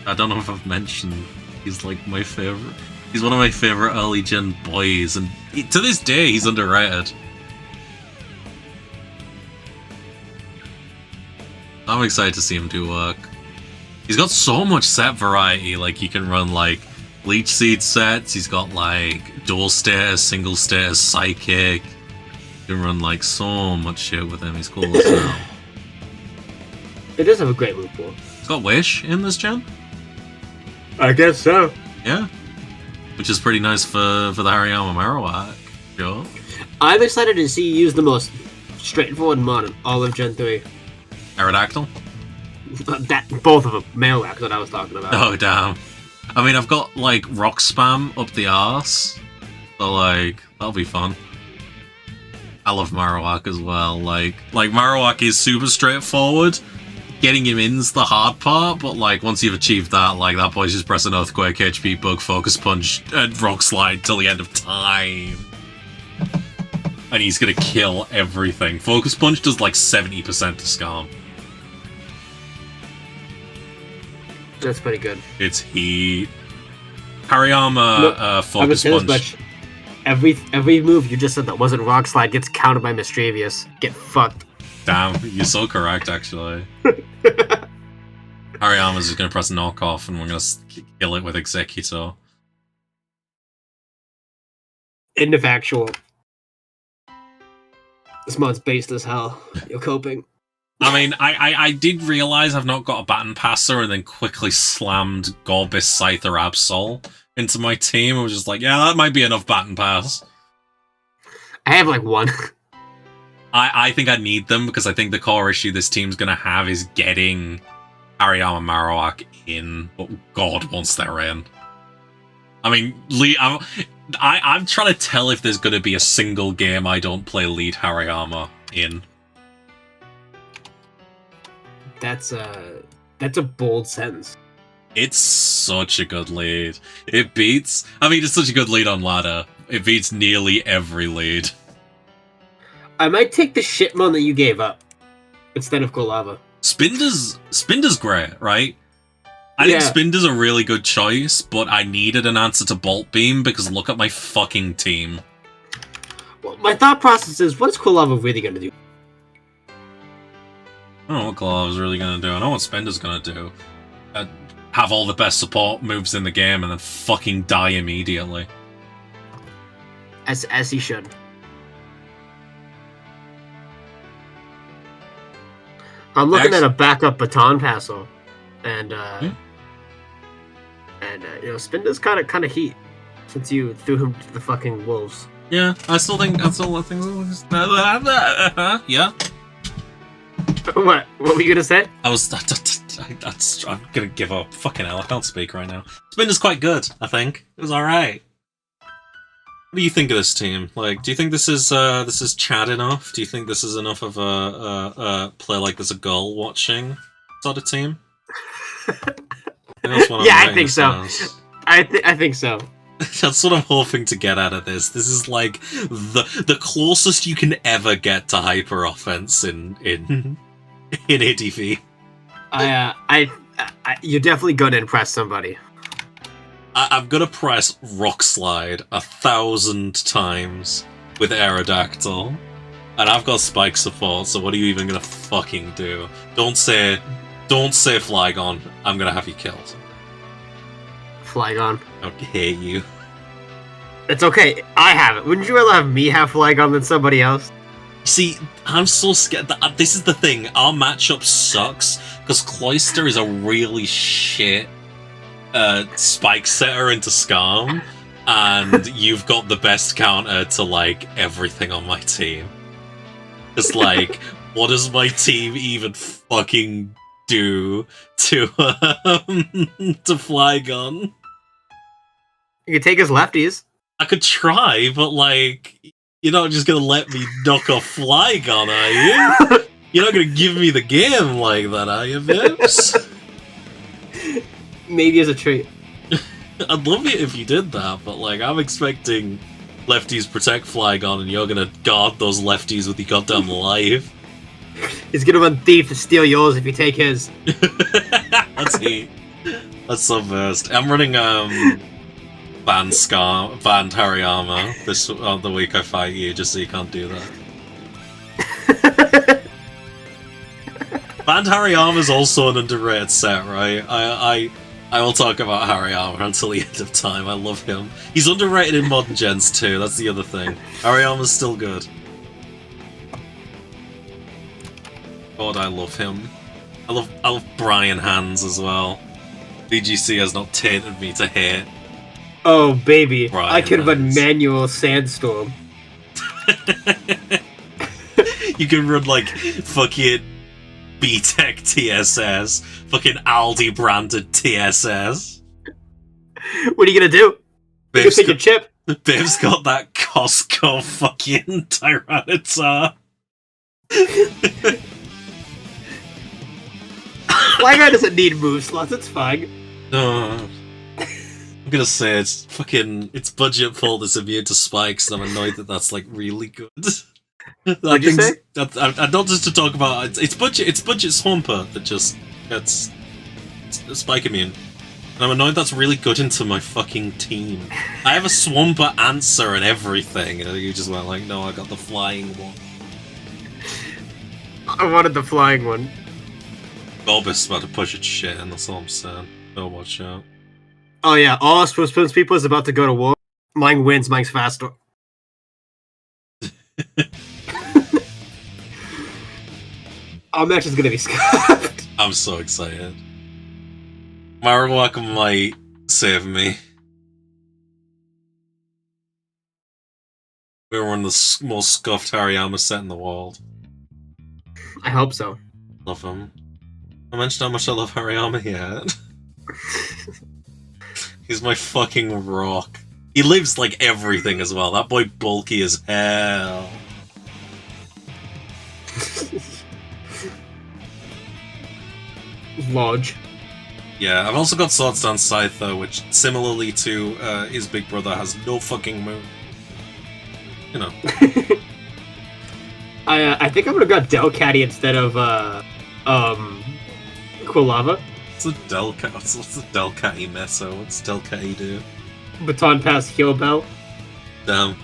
I don't know if I've mentioned, he's like my favorite. He's one of my favorite early gen boys, and to this day, he's underrated. I'm excited to see him do work. He's got so much set variety, like you can run like Leech Seed sets, he's got like dual status, single status, psychic. You can run like so much shit with him, he's cool as hell. It does have a great move pool. He's got Wish in this gen? I guess so. Yeah. Which is pretty nice for the Hariyama Marowak. Sure. I'm excited to see you use the most straightforward mod in all of Gen 3. Aerodactyl? Both of them. Marowak that I was talking about. Oh, damn. I mean, I've got, like, rock spam up the arse. So, like, that'll be fun. I love Marowak as well. Like Marowak is super straightforward. Getting him in's the hard part, but, like, once you've achieved that, like, that boy's just pressing Earthquake, HP Bug, Focus Punch, and Rock Slide till the end of time. And he's gonna kill everything. Focus Punch does, like, 70% to Scarm. That's pretty good. It's heat. Hariyama, Focus Punch. Every move you just said that wasn't Rock Slide gets countered by Mischievous. Get fucked. Damn, you're so correct, actually. Hariyama's just gonna press knockoff, and we're gonna kill it with Executor. End of factual. This mod's based as hell. You're coping. I mean, I did realize I've not got a Baton Passer, and then quickly slammed Gorbis, Scyther, Absol into my team. I was just like, yeah, that might be enough Baton Pass. I have like one. I think I need them, because I think the core issue this team's going to have is getting Hariyama Marowak in, but God, once they're in. I mean, I'm trying to tell if there's going to be a single game I don't play lead Hariyama in. That's a bold sentence. It's such a good lead. It beats... I mean, it's such a good lead on ladder. It beats nearly every lead. I might take the shitmon that you gave up instead of Golava. Spinder's great, right? I think Spinder's a really good choice, but I needed an answer to Bolt Beam because look at my fucking team. Well, my thought process is, what is Golava really going to do? I don't know what Golava's really going to do. I know what Spinder's going to do. Have all the best support moves in the game and then fucking die immediately. as he should. I'm looking at a backup baton passer, and Spin does kind of heat since you threw him to the fucking wolves. Yeah, I still think yeah. What were you gonna say? I'm gonna give up. Fucking hell, I can't speak right now. Spin is quite good, I think. It was alright. What do you think of this team? Like, do you think this is Chad enough? Do you think this is enough of a play like there's a goal watching sort of team? I think so. I think so. That's what I'm hoping to get out of this. This is like the closest you can ever get to hyper offense in ADV. You're definitely gonna impress somebody. I'm gonna press Rock Slide 1,000 times with Aerodactyl, and I've got Spike support. So what are you even gonna fucking do? Don't say Flygon. I'm gonna have you killed. Flygon. I hate you. It's okay. I have it. Wouldn't you rather have me have Flygon than somebody else? See, I'm so scared. This is the thing. Our matchup sucks because Cloyster is a really shit spike setter into Skarm, and you've got the best counter to like everything on my team. It's like, what does my team even fucking do to Flygon? You could take his lefties. I could try, but like, you're not just gonna let me knock off Flygon, are you? You're not gonna give me the game like that, are you, Vips? Maybe as a treat. I'd love it if you did that, but like, I'm expecting lefties protect Flygon, and you're gonna guard those lefties with your goddamn life. He's gonna run thief to steal yours if you take his. That's heat. That's so burst. I'm running banned Hariyama this the week I fight you, just so you can't do that. Banned Hariyama is also an underrated set, right? I will talk about Hariyama until the end of time. I love him. He's underrated in modern gens too. That's the other thing. Hariyama's still good. God, I love him. I love Brian Hands as well. BGC has not tainted me to hate. Oh baby, Brian I could run Hands. manual sandstorm. You can run like fucking B-Tech TSS, fucking Aldi branded TSS. What are you gonna do? You can pick a chip. Biv's got that Costco fucking Tyranitar. Flygon doesn't need move slots, it's fine. No. I'm gonna say it's budget pull that's immune to spikes, and I'm annoyed that that's like really good. What'd you say? And not just to talk about it's budget Swampert that just gets spike immune. And I'm annoyed that's really good into my fucking team. I have a Swampert answer and everything, and you just went like, no, I got the flying one. I wanted the flying one. Bulbous about to push its shit, and that's all I'm saying. Oh, watch out. Oh yeah, all Spoon's people is about to go to war. Mine wins, mine's faster. Our match is gonna be scuffed. I'm so excited. Marowak might save me. We're one of the most scuffed Hariyama set in the world. I hope so. Love him. I mentioned how much I love Hariyama yet. He's my fucking rock. He lives like everything as well. That boy bulky as hell. Lodge. Yeah, I've also got Swords Dance Scyther, which similarly to his big brother has no fucking move. You know. I think I'm gonna go Delcatty instead of Quilava. What's a Delcatty meso? What's Delcatty do? Baton Pass Heal Bell. Damn.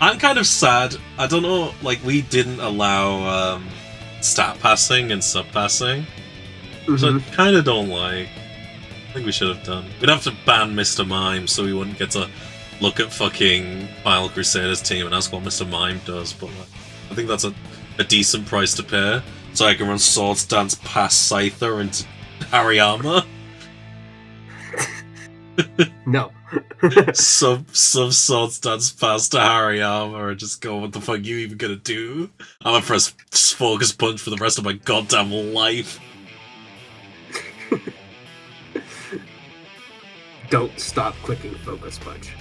I'm kind of sad. I don't know, like, we didn't allow stat passing and sub passing. Which I kind of don't like. I think we should have done. We'd have to ban Mr. Mime so we wouldn't get to look at fucking Final Crusaders team and ask what Mr. Mime does, but like, I think that's a decent price to pay. So I can run Swords Dance past Scyther into Hariyama. No. Some Swords Dance past Hariyama and just go, what the fuck you even gonna do? I'm gonna press Focus Punch for the rest of my goddamn life. Don't stop clicking Focus Punch.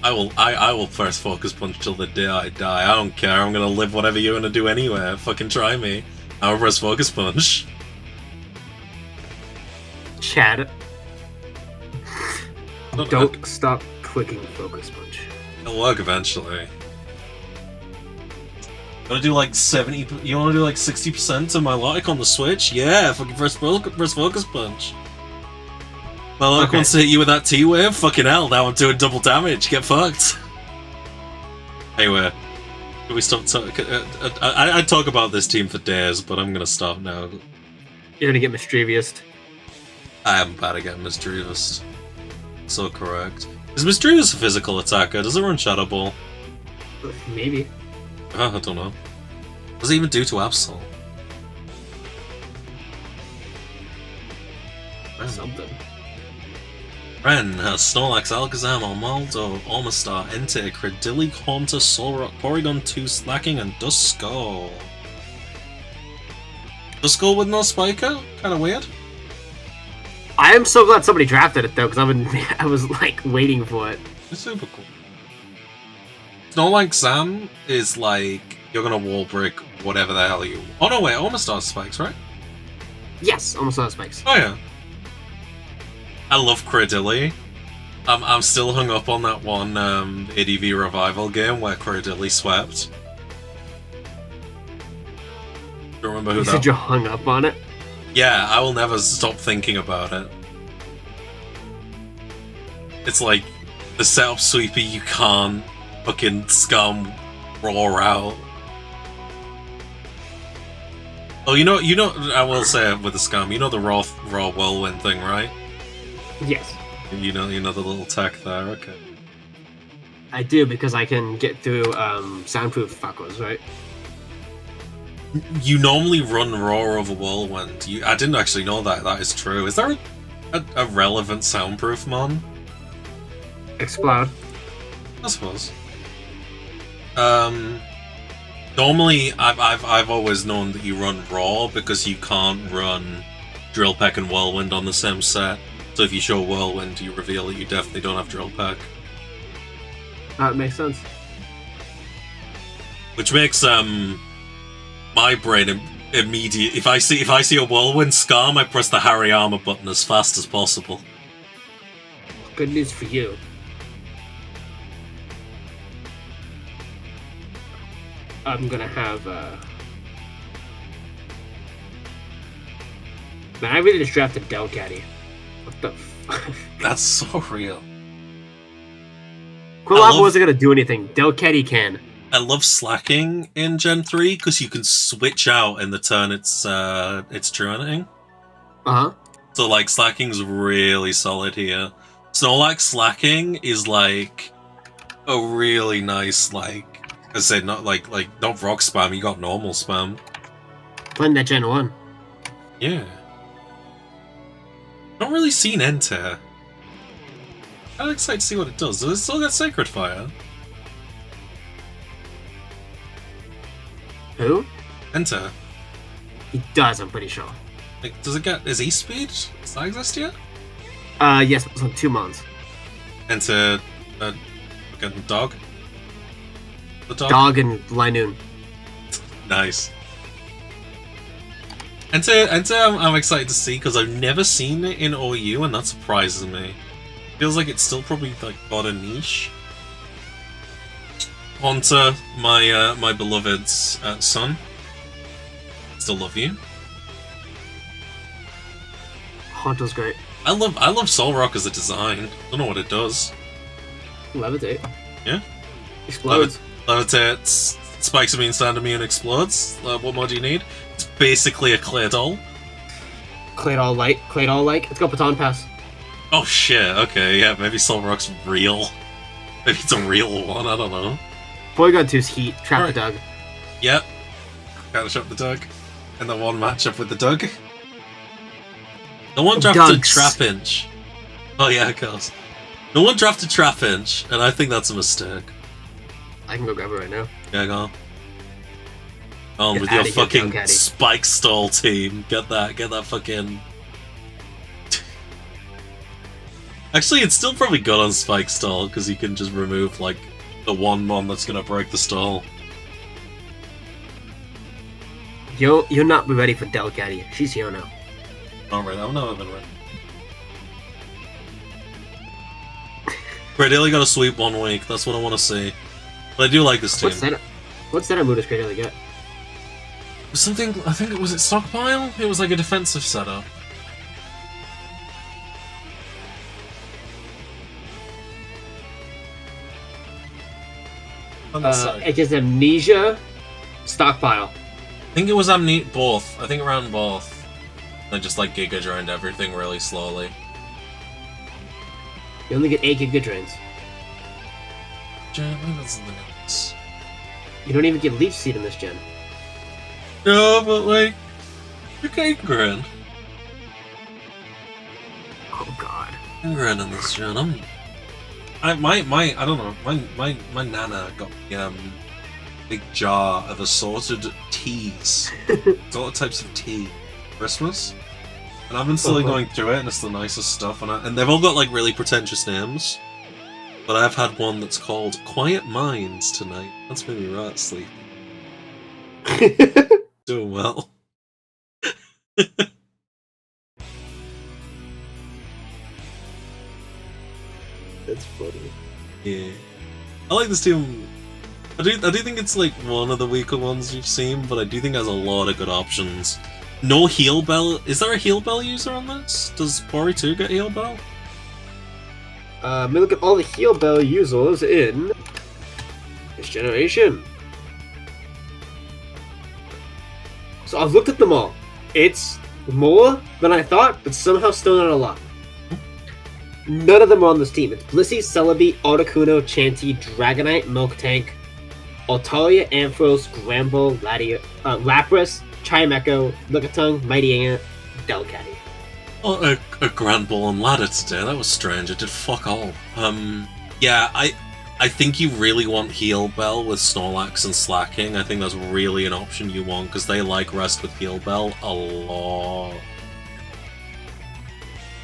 I will press Focus Punch till the day I die. I don't care. I'm gonna live whatever you're gonna do anyway. Fucking try me. I'll press Focus Punch. Chad. Don't stop clicking Focus Punch. It'll work eventually. You wanna do like 70? You wanna do like 60% of my Logic on the Switch? Yeah, fucking press Focus Punch. My Logic wants to hit you with that T-Wave? Fucking hell, now I'm doing double damage. Get fucked. Anyway, can we stop talking? I talk about this team for days, but I'm gonna stop now. You're gonna get Mischievous. I am bad at getting Mischievous. So correct. Is Mischievous a physical attacker? Does it run Shadow Ball? Maybe. I don't know. What does it even do to Absol? Something. Ren has Snorlax, Alakazam, Armaldo, Omastar, Entei, Credilli, Haunter, Solrock, Porygon 2, Slacking, and Duskull. Duskull with no Spiker? Kinda weird. I am so glad somebody drafted it though, because I was like waiting for it. It's super cool. Snorlax is like, you're gonna wall break whatever the hell you... Oh no, wait, Omastar spikes, right? Yes, almost not spikes. Oh yeah. I love Credilli. I'm still hung up on that one ADV revival game where Credilli swept. Do you remember who You that? said you hung up on it? Yeah, I will never stop thinking about it. It's like the setup sweeper you can't fucking scum roar out. Oh, you know. I will say it with the scum. You know the raw whirlwind thing, right? Yes. You know the little tech there. Okay. I do, because I can get through soundproof fuckers, right? You normally run Roar over Whirlwind. I didn't actually know that. That is true. Is there a relevant soundproof mon? Explode. I suppose. Normally, I've always known that you run Raw because you can't run Drill Peck and Whirlwind on the same set. So if you show Whirlwind, you reveal that you definitely don't have Drill Peck. That makes sense. Which makes my brain immediate. If I see a Whirlwind Scarm, I press the Hariyama button as fast as possible. Good news for you. I'm gonna have Man, I really just drafted Delcatty. What the fuck? That's so real. Quillava wasn't gonna do anything. Delcatty can. I love slacking in Gen 3 because you can switch out in the turn it's true anything. Uh-huh. So like slacking's really solid here. Snorlax slacking is like a really nice, like I said, not like not rock spam, you got normal spam. Playing that Gen 1. Yeah. Not really seen Entei. I'm excited to see what it does. Does it still got Sacred Fire? Who? Entei. He does, I'm pretty sure. Like, does it get... Is E-Speed? Does that exist yet? Yes, it's on 2 months. Entei... fucking dog? The dog? Dog and Linoon. Nice. Entei I'm excited to see, because I've never seen it in OU, and that surprises me. Feels like it's still probably, like, got a niche. Haunter, my beloved's son. Still love you. Haunter's great. I love Solrock as a design. Don't know what it does. Levitate. Yeah. Explodes. Levitates, spikes immune, stand immune, explodes. What more do you need? It's basically a Claydol. Claydol-like. Let's go Baton Pass. Oh shit, okay, yeah, maybe Solrock's real. Maybe it's a real one, I don't know. Polygon 2's Heat, trap the Doug. Yep. Gotta shop the Doug. And the one matchup with the Doug. No one drafted Trapinch. Oh yeah, of course. No one drafted Trapinch, and I think that's a mistake. I can go grab it right now. Yeah, go on. With your fucking Spike Stall team. Get that fucking... Actually, it's still probably good on Spike Stall, because you can just remove, like, the one mon that's gonna break the stall. You'll not be ready for Delcatty. She's here now. Alright, I'm not even ready. Great got a sweep 1 week, that's what I want to see. But I do like this team. What's that move does Great get? Something, I think it was Stockpile? It was like a defensive setup. It's just Amnesia, Stockpile. I think it was both. I think around both. I just like Giga Drained everything really slowly. You only get 8 Giga Drains. That's the notes. You don't even get Leaf Seed in this gen. No, but like, you're getting grand. Oh god. I'm grand in this gen. I don't know. My nana got me big jar of assorted teas, assorted types of tea, Christmas, and I've been slowly going through it, and it's the nicest stuff, and they've all got like really pretentious names, but I've had one that's called Quiet Minds tonight. That's made me right sleep. Doing well. That's funny. Yeah, I like this team. I do think it's like one of the weaker ones you've seen, but I do think it has a lot of good options. No Heal Bell. Is there a Heal Bell user on this? Does Bori 2 get Heal Bell? Let me look at all the Heal Bell users in this generation. So I've looked at them all. It's more than I thought, but somehow still not a lot. None of them are on this team. It's Blissey, Celebi, Articuno, Chanty, Dragonite, Miltank, Altaria, Ampharos, Gramble, Lapras, Chimecho, Lickitung, Mighty Ant, Delcatty. Oh, a Grand Ball and Ladder today. That was strange. It did fuck all. Yeah, I think you really want Heal Bell with Snorlax and Slacking. I think that's really an option you want, because they like Rest with Heal Bell a lot.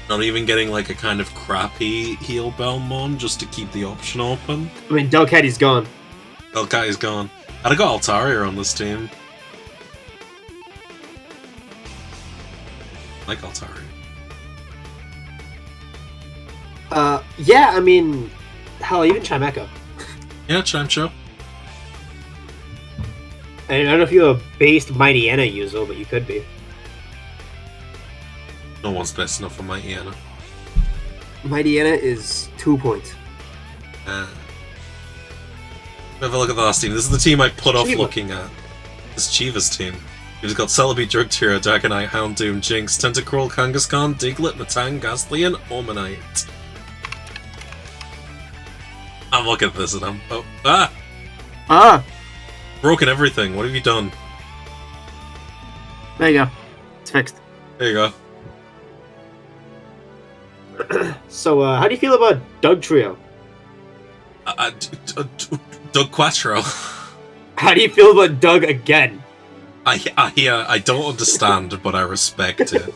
Not even getting like a kind of crappy Heal Bell mon just to keep the option open. I mean, Delcatty's gone. Delcatty's gone. I'd have got Altaria on this team. I like Altaria. Yeah, I mean, hell, even Chimecho. Yeah, Chimecho. And I don't know if you're a based Mighty Anna user, but you could be. No one's best enough for Mighty Anna. Mighty Anna is 2 points. Have a look at the last team. This is the team I put off looking at. This Chiva's team. We've got Celebi, Drugtira, Dragonite, Houndoom, Jinx, Tentacruel, Kangaskhan, Diglett, Metang, Gastly, and Ormanite. I'm looking at this and I'm... Oh, broken everything. What have you done? There you go. It's fixed. There you go. So, how do you feel about Doug Trio? Doug Quattro. How do you feel about Doug again? I don't understand, but I respect it.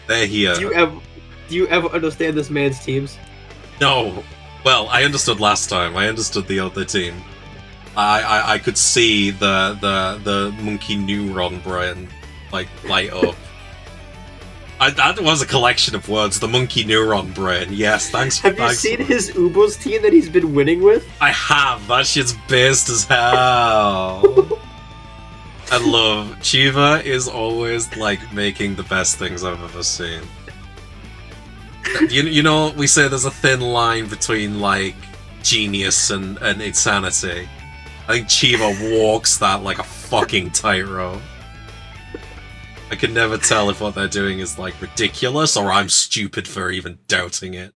They're here. Do you ever understand this man's teams? No. Well, I understood last time. I understood the other team. I could see the monkey neuron brain like light up. That was a collection of words. The monkey neuron brain. Yes, thanks. Have you seen his Ubos team that he's been winning with? I have. That shit's based as hell. I love Chiva is always like making the best things I've ever seen. You know, we say there's a thin line between like genius and insanity. I think Chiva walks that like a fucking tightrope. I can never tell if what they're doing is like ridiculous or I'm stupid for even doubting it.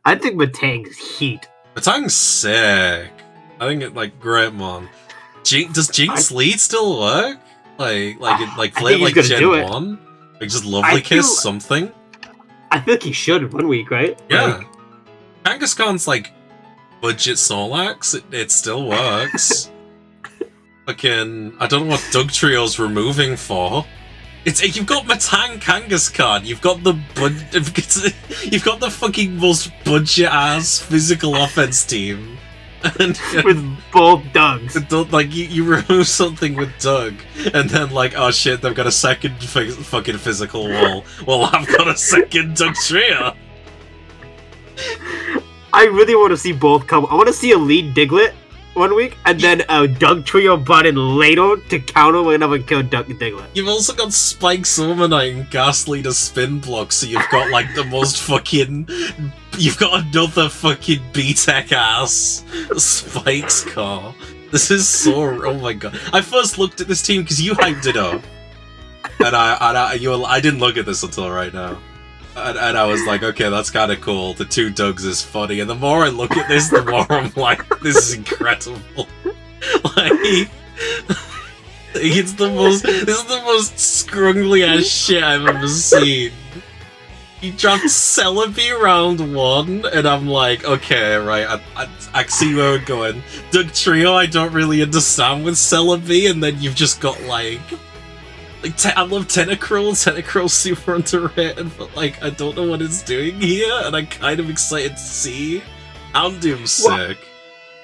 I think Matang's heat. Matang's sick. I think it like great mon. Does Jinx Lead still work? Like play like Gen 1? Like just Lovely Kiss something? I feel like he should in 1 week, right? Yeah. Kangaskhan's like budget Snorlax, it still works. Fucking I don't know what Doug Trio's removing for. You've got Matang Kangaskhan, you've got the fucking most budget ass physical offense team. And, with both Dougs. Like you remove something with Doug, and then like, oh shit, they've got a second fucking physical wall. Well, I've got a second Doug Trio. I really want to see both come. I want to see a lead Diglett 1 week, and then a Doug Trio button later to counter whenever kill Doug Diglett. You've also got Spike Silverknight and Ghastly to spin block, so you've got like the most fucking. You've got another fucking B-Tech ass Spikes car. This is so. Oh my god! I first looked at this team because you hyped it up, and I didn't look at this until right now. And I was like, okay, that's kind of cool. The two Dougs is funny. And the more I look at this, the more I'm like, this is incredible. Like, this is the most scrungly ass shit I've ever seen. He dropped Celebi round 1, and I'm like, okay, right, I see where we're going. Doug Trio, I don't really understand with Celebi, and then you've just got like I love Tentacruel. Tentacruel's super underrated, but like I don't know what it's doing here, and I'm kind of excited to see. Houndoom's sick.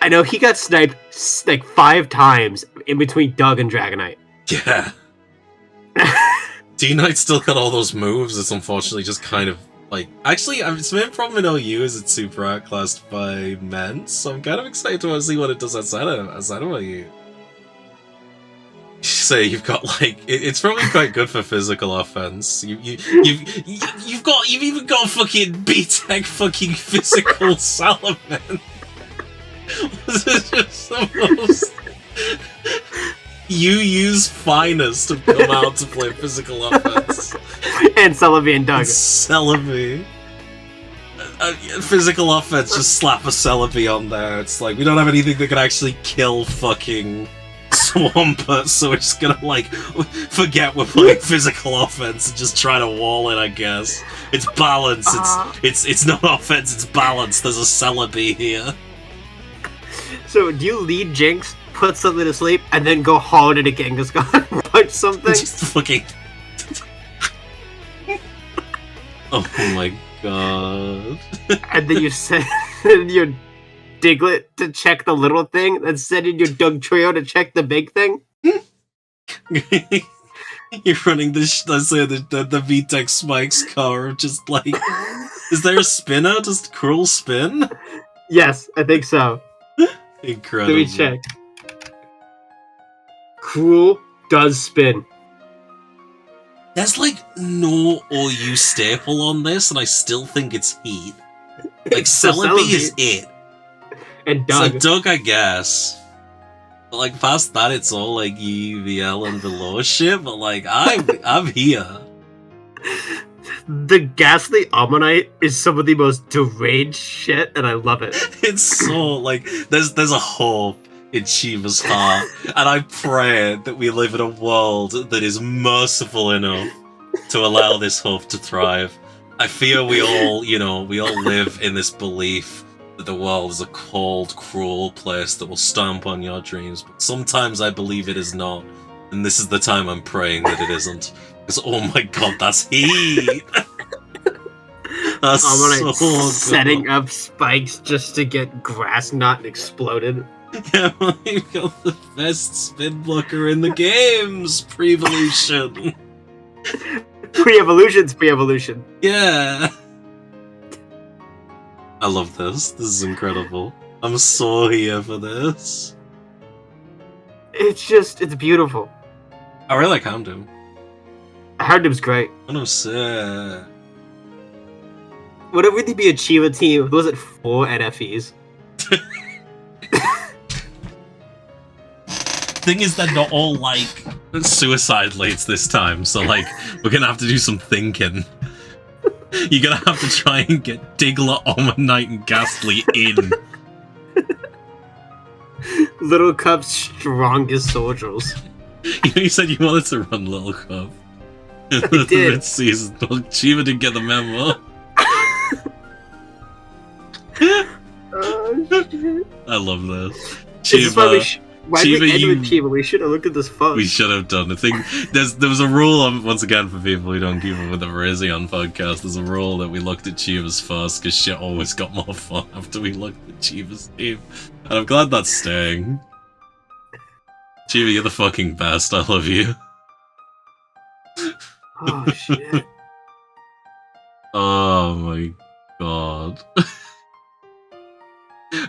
I know he got sniped like 5 times in between Doug and Dragonite. Yeah. D-Knight's still got all those moves. It's unfortunately just kind of like actually its main problem in OU is it's super outclassed by men, so I'm kind of excited to see what it does outside of OU. Say you've got like it's probably quite good for physical offense. You've even got fucking B-Tech fucking physical Salaman. This is just the most UU's finest have come out to play physical offense. And Celebi and Doug. Celebi. Physical offense, just slap a Celebi on there. It's like we don't have anything that can actually kill fucking Swampert, so we're just gonna like forget we're playing physical offense and just try to wall it, I guess. It's balance, it's not offense, it's balance. There's a Celebi here. So do you lead Jinx, put something to sleep, and then go hard at a Kangaskhan, punch something? Just fucking oh my god. And then you send your Diglett to check the little thing, then send in your Doug Trio to check the big thing? You're running the VTech Spikes car, just like... Is there a spinner? Just cruel spin? Yes, I think so. Incredible. Let me check. Cruel does spin. There's like no OU staple on this, and I still think it's Heat. Like Celebi is it. And Doug. So Doug, I guess. But like past that, it's all like UVL and below shit. But like I'm here. The Ghastly Ammonite is some of the most deranged shit, and I love it. It's so like there's a hope in Shiva's heart, and I pray that we live in a world that is merciful enough to allow this hope to thrive. I fear we all live in this belief that the world is a cold, cruel place that will stomp on your dreams, but sometimes I believe it is not, and this is the time I'm praying that it isn't. Because, oh my god, that's Heat! That's Ammonite so good. setting up spikes just to get Grass Knot exploded. Yeah, well, you've got the best spin blocker in the games, pre-evolution. Pre-evolution's pre-evolution. Yeah. I love this. This is incredible. I'm so here for this. It's beautiful. I really like Houndoom. Houndoom's great. Houndoom's sick. Would it really be a Chiba team? Was it 4 NFEs? Thing is, they're not all like suicide leads this time, so like we're gonna have to do some thinking. You're gonna have to try and get Diglett, Omanite, and Ghastly in. Little Cub's strongest soldiers. You said you wanted to run Little Cub. I did. Mid-season. Well, Chiba didn't get the memo. Oh, shit. I love this. This is why we Chiba, end with Chiba? We should have looked at this phone. We should have done. I think there was a rule, once again, for people who don't keep up with the Virizion podcast, there's a rule that we looked at Chiba's first, because shit always got more fun after we looked at Chiba's team. And I'm glad that's staying. Chiba, you're the fucking best. I love you. Oh, shit. Oh my god. I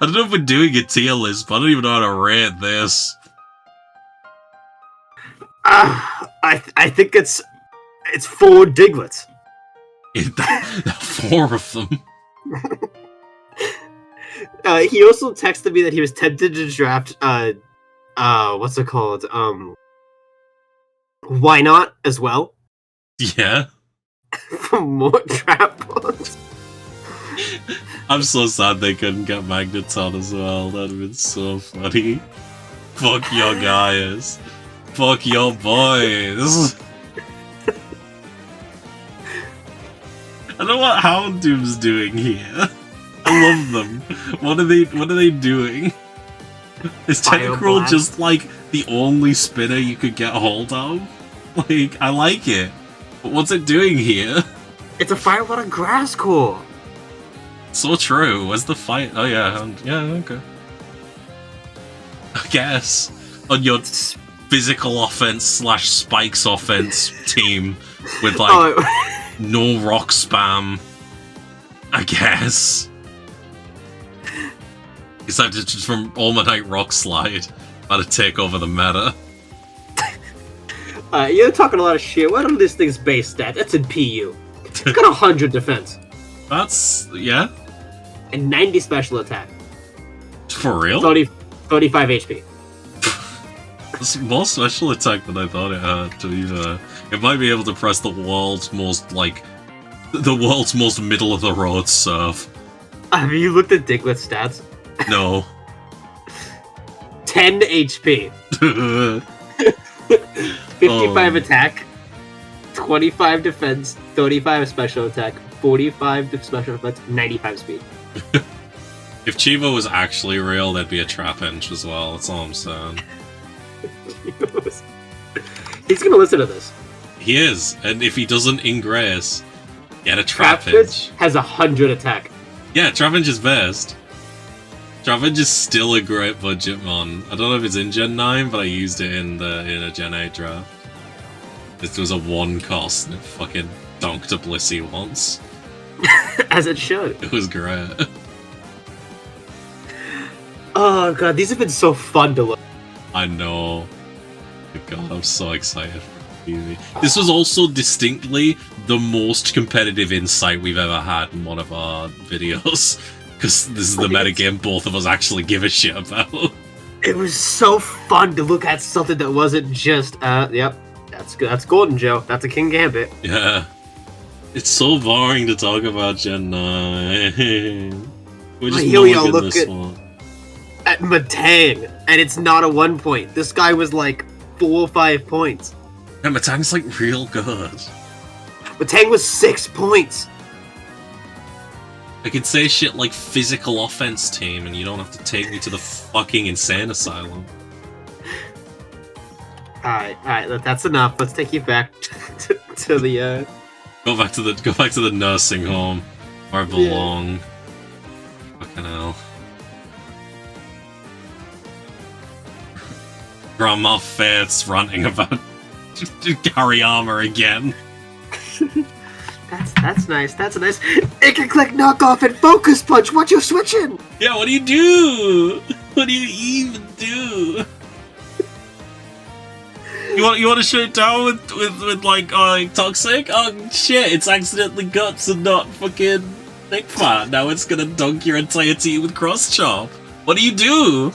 don't know if we're doing a tier list, but I don't even know how to rate this. I think it's 4 Diglets. 4 of them. He also texted me that he was tempted to draft what's it called? Why not as well? Yeah. For more trap balls. I'm so sad they couldn't get Magneton as well. That'd have been so funny. Fuck your guys. Fuck your boys. I don't know what Houndoom's doing here. I love them. What are they doing? Is Tentacruel just like the only spinner you could get a hold of? Like, I like it. But what's it doing here? It's a Fire Water Grass Core. So true. Where's the fight? Oh yeah, yeah, okay. I guess on your physical offense / spikes offense team with like no rock spam. I guess. Except it's just from Omanite Rock Slide. About to take over the meta. You're talking a lot of shit. What are this thing's base stat? That's in PU. It's got 100 defense. That's, yeah. And 90 special attack. For real? 35 HP. It's more special attack than I thought it had, to be fair. It might be able to press the world's most middle of the road surf. Have you looked at Diglett's stats? No. 10 HP. 55 attack, 25 defense, 35 special attack, 45 special defense, 95 speed. If Chiba was actually real, there'd be a Trapinch as well, that's all I'm saying. He's gonna listen to this. He is, and if he doesn't ingress, get a Trapinch. Trapinch has 100 attack. Yeah, Trapinch is best. Trapinch is still a great budget mon. I don't know if it's in Gen 9, but I used it in a Gen 8 draft. This was a 1 cost and it fucking donked a Blissey once. As it should. It was great. Oh god, these have been so fun to look. I know. Oh my god, I'm so excited for TV. This was also distinctly the most competitive insight we've ever had in one of our videos. Because this is the metagame both of us actually give a shit about. It was so fun to look at something that wasn't just, yep, that's Golden Joe. That's a King Gambit. Yeah. It's so boring to talk about Gen 9. We're just here we are looking this looking one. at Matang, and it's not a 1 point. This guy was like 4 or 5 points. Yeah, Matang's like real good. Matang was 6 points. I could say shit like physical offense team, and you don't have to take me to the fucking insane asylum. Alright, that's enough. Let's take you back to the Go back to the nursing home where I belong. Yeah. Fucking hell. Grandma Faith's ranting about Hariyama again. That's nice. That's a nice. It can click knockoff and focus punch. What you switching? Yeah, what do you do? What do you even do? You want to shoot it down with like toxic? Oh shit! It's accidentally guts and not fucking neck fat. Now it's gonna dunk your entire team with cross chop. What do you do?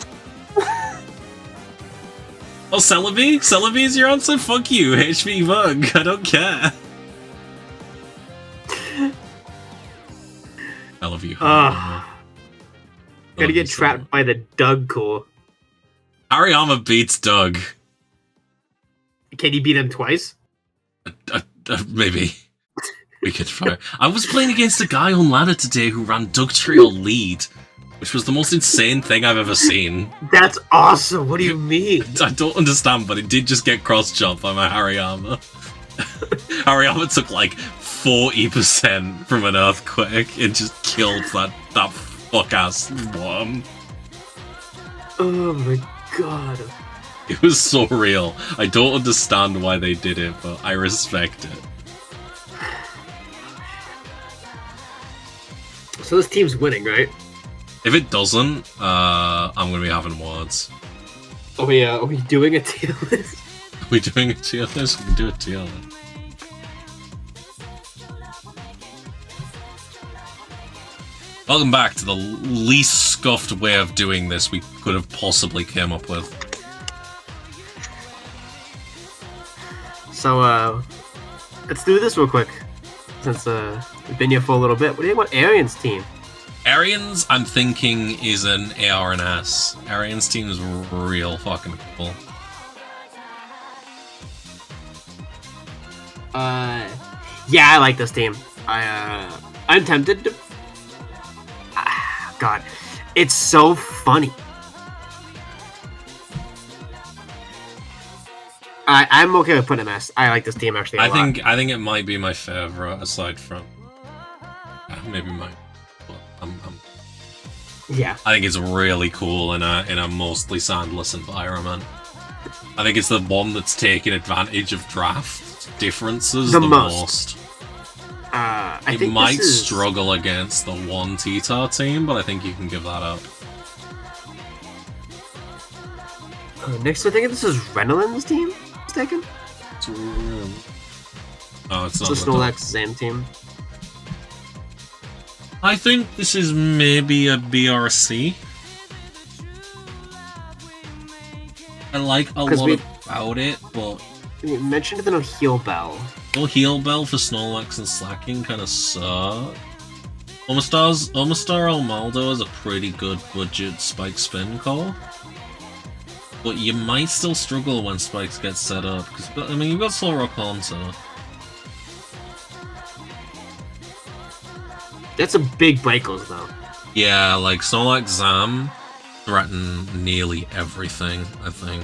Oh, Celebi? Celebi is your answer? Fuck you, HP Bug. I don't care. I love you. Gotta get trapped by the Doug core. Hariyama beats Doug. Can you beat him twice? Maybe. We could try. I was playing against a guy on ladder today who ran Doug Trio lead, which was the most insane thing I've ever seen. That's awesome. What do you mean? I don't understand, but it did just get cross-chopped by my Hariyama. Hariyama took like 40% from an earthquake. It just killed that fuck-ass worm. Oh my god. It was so real. I don't understand why they did it, but I respect it. So this team's winning, right? If it doesn't, I'm gonna be having words. Are we doing a tier list? Are we doing a tier list? We can do a tier list. Welcome back to the least scuffed way of doing this we could have possibly came up with. So, let's do this real quick. Since we've been here for a little bit. What do you think about Arian's team? Arian's, I'm thinking, is an AR and S. Arian's team is real fucking cool. Yeah, I like this team. I'm tempted to... God, it's so funny. I'm okay with putting him S. I like this team actually a lot. I think it might be my favorite aside from maybe mine. Well, yeah. I think it's really cool in a mostly sandless environment. I think it's the one that's taking advantage of draft differences the most. I it think might struggle against the one T-Tar team, but I think you can give that up. Next, I think this is Renolin's team. Mistaken? Oh, it's not. It's the Snorlax Zam team. I think this is maybe a BRC. I like a lot about it, but we mentioned the no heal bell. No heal bell for Snorlax and Slacking kind of suck. Omastar Almaldo is a pretty good budget Spike Spin call. But you might still struggle when Spikes get set up, because, I mean, you've got Solrock Haunter. That's a big breakers, though. Yeah, like, Snorlax Zam threaten nearly everything, I think.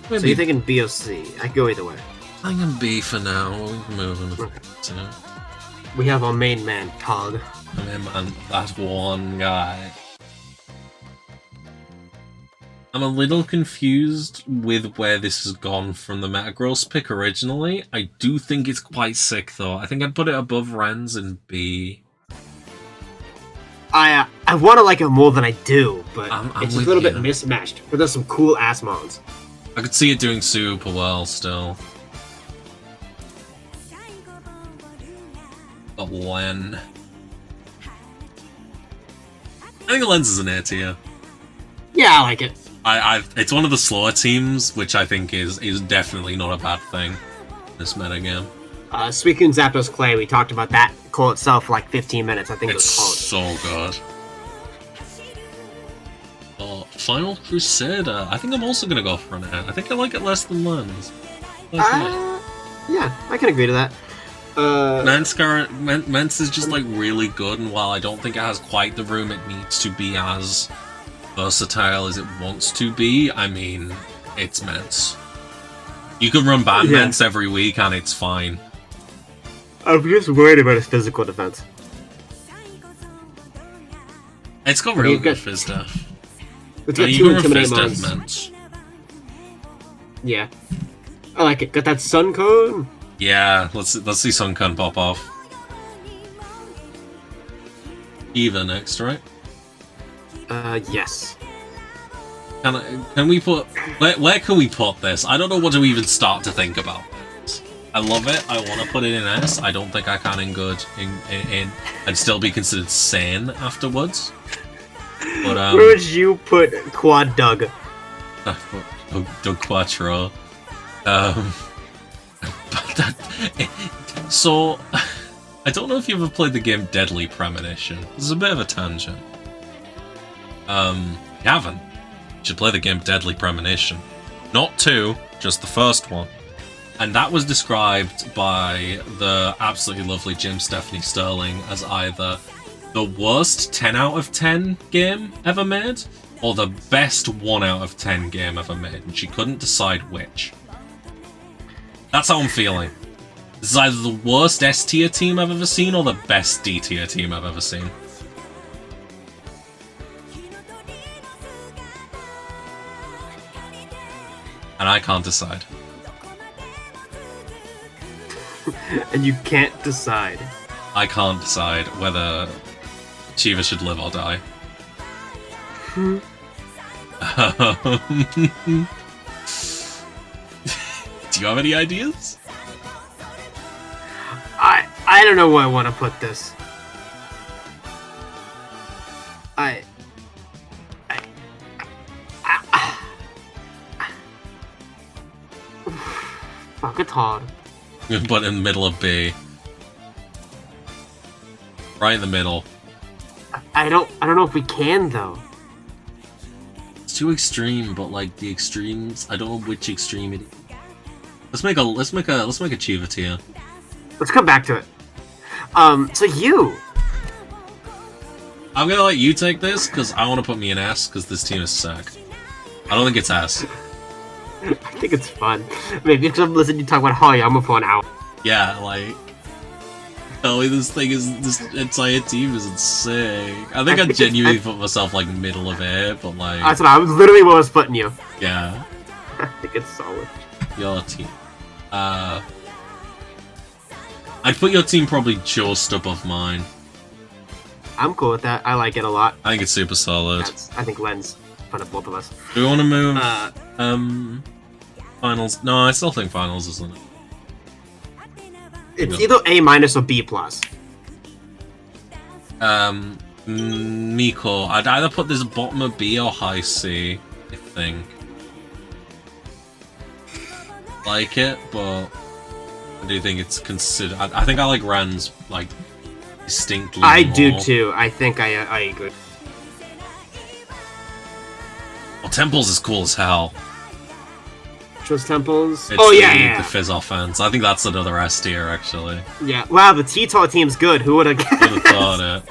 Maybe. So you're thinking B or C? I can go either way. I'm gonna B for now, we can move on. Okay. We have our main man, Tog. I mean, man, that one guy. I'm a little confused with where this has gone from the Metagross pick originally. I do think it's quite sick, though. I think I'd put it above Ren's in B. I want to like it more than I do, but I'm it's a little bit mismatched. But there's some cool ass mons. I could see it doing super well still. But Len... I think Lens is an A tier. Yeah, I like it. It's one of the slower teams, which I think is definitely not a bad thing. This metagame. Suicune Zapdos Clay, we talked about that call itself for like 15 minutes. I think it's so good. Final Crusader. I think I'm also gonna go for an A. I think I like it less than Lens. Yeah, I can agree to that. Mence is just like really good, and while I don't think it has quite the room it needs to be as versatile as it wants to be, I mean, it's Mence. You can run ban Mence every week and it's fine. I'm just worried about his physical defense. It's got real good Fizz Def. It's got two Intimidate mons. Mence. Yeah. I like it. Got that Sun Cone? Yeah, let's see Sunkun pop off. Eva next, right? Yes. Can we put... Where can we put this? I don't know what to even start to think about this. I love it. I want to put it in S. I don't think I can in good. I'd still be considered sane afterwards. But, where would you put Quad Doug? Doug Quattro. So... I don't know if you've ever played the game Deadly Premonition. This is a bit of a tangent. You haven't. You should play the game Deadly Premonition. Not 2, just the first one. And that was described by the absolutely lovely Jim Stephanie Sterling as either the worst 10 out of 10 game ever made, or the best 1 out of 10 game ever made, and she couldn't decide which. That's how I'm feeling. This is either the worst S tier team I've ever seen, or the best D tier team I've ever seen. And I can't decide. And you can't decide. I can't decide whether Chiva should live or die. Do you have any ideas? I don't know where I want to put this. Fuck, it's hard. But in the middle of B. Right in the middle. I don't know if we can though. It's too extreme, but like the extremes, I don't know which extreme it is. Let's make a Chiva tier. Let's come back to it. So you. I'm gonna let you take this because I want to put me in S because this team is sick. I don't think it's S. I think it's fun. Maybe because I'm listening to you talk about Hariyama for an hour. Yeah, like, oh, this entire team is insane. I think I genuinely put myself like middle of A, but like. That's what I was literally what I was putting you. Yeah. I think it's solid. Your team. I'd put your team probably just above mine. I'm cool with that. I like it a lot. I think it's super solid. I think Len's fun of both of us. Do we want to move? Finals? No, I still think finals, isn't it? It's either A- or B+. Miko. I'd either put this bottom of B or high C, I think. Like it, but I do think it's considered. I think I like Ran's like distinctly I more. do too. I think I agree. Well, Temples is cool as hell. Trust Temples. It's the Fizz offense. I think that's another S tier actually. Yeah. Wow, the T-Tar team's good. Who would have thought it?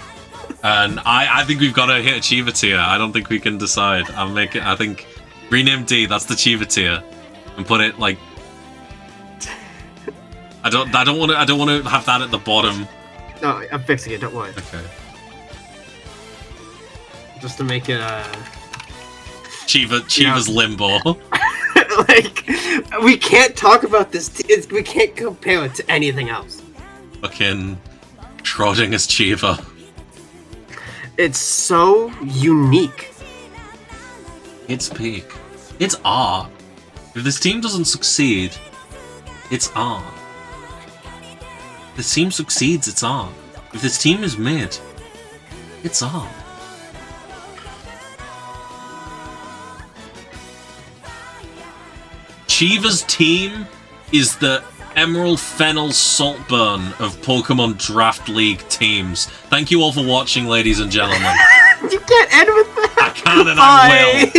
And I think we've got to hit a Chiva tier. I don't think we can decide. I think rename D. That's the Chiva tier, and put it like. I don't want to have that at the bottom. No, I'm fixing it. Don't worry. Okay. Just to make it Chiva's limbo. Like, we can't talk about this. We can't compare it to anything else. Fucking Schrodinger's Chiva. It's so unique. It's peak. It's art. If this team doesn't succeed, it's art. If this team succeeds, it's art. If this team is mid, it's art. Chiva's team is the Emerald Fennel Saltburn of Pokemon Draft League teams. Thank you all for watching, ladies and gentlemen. You can't end with that. I can and I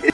will.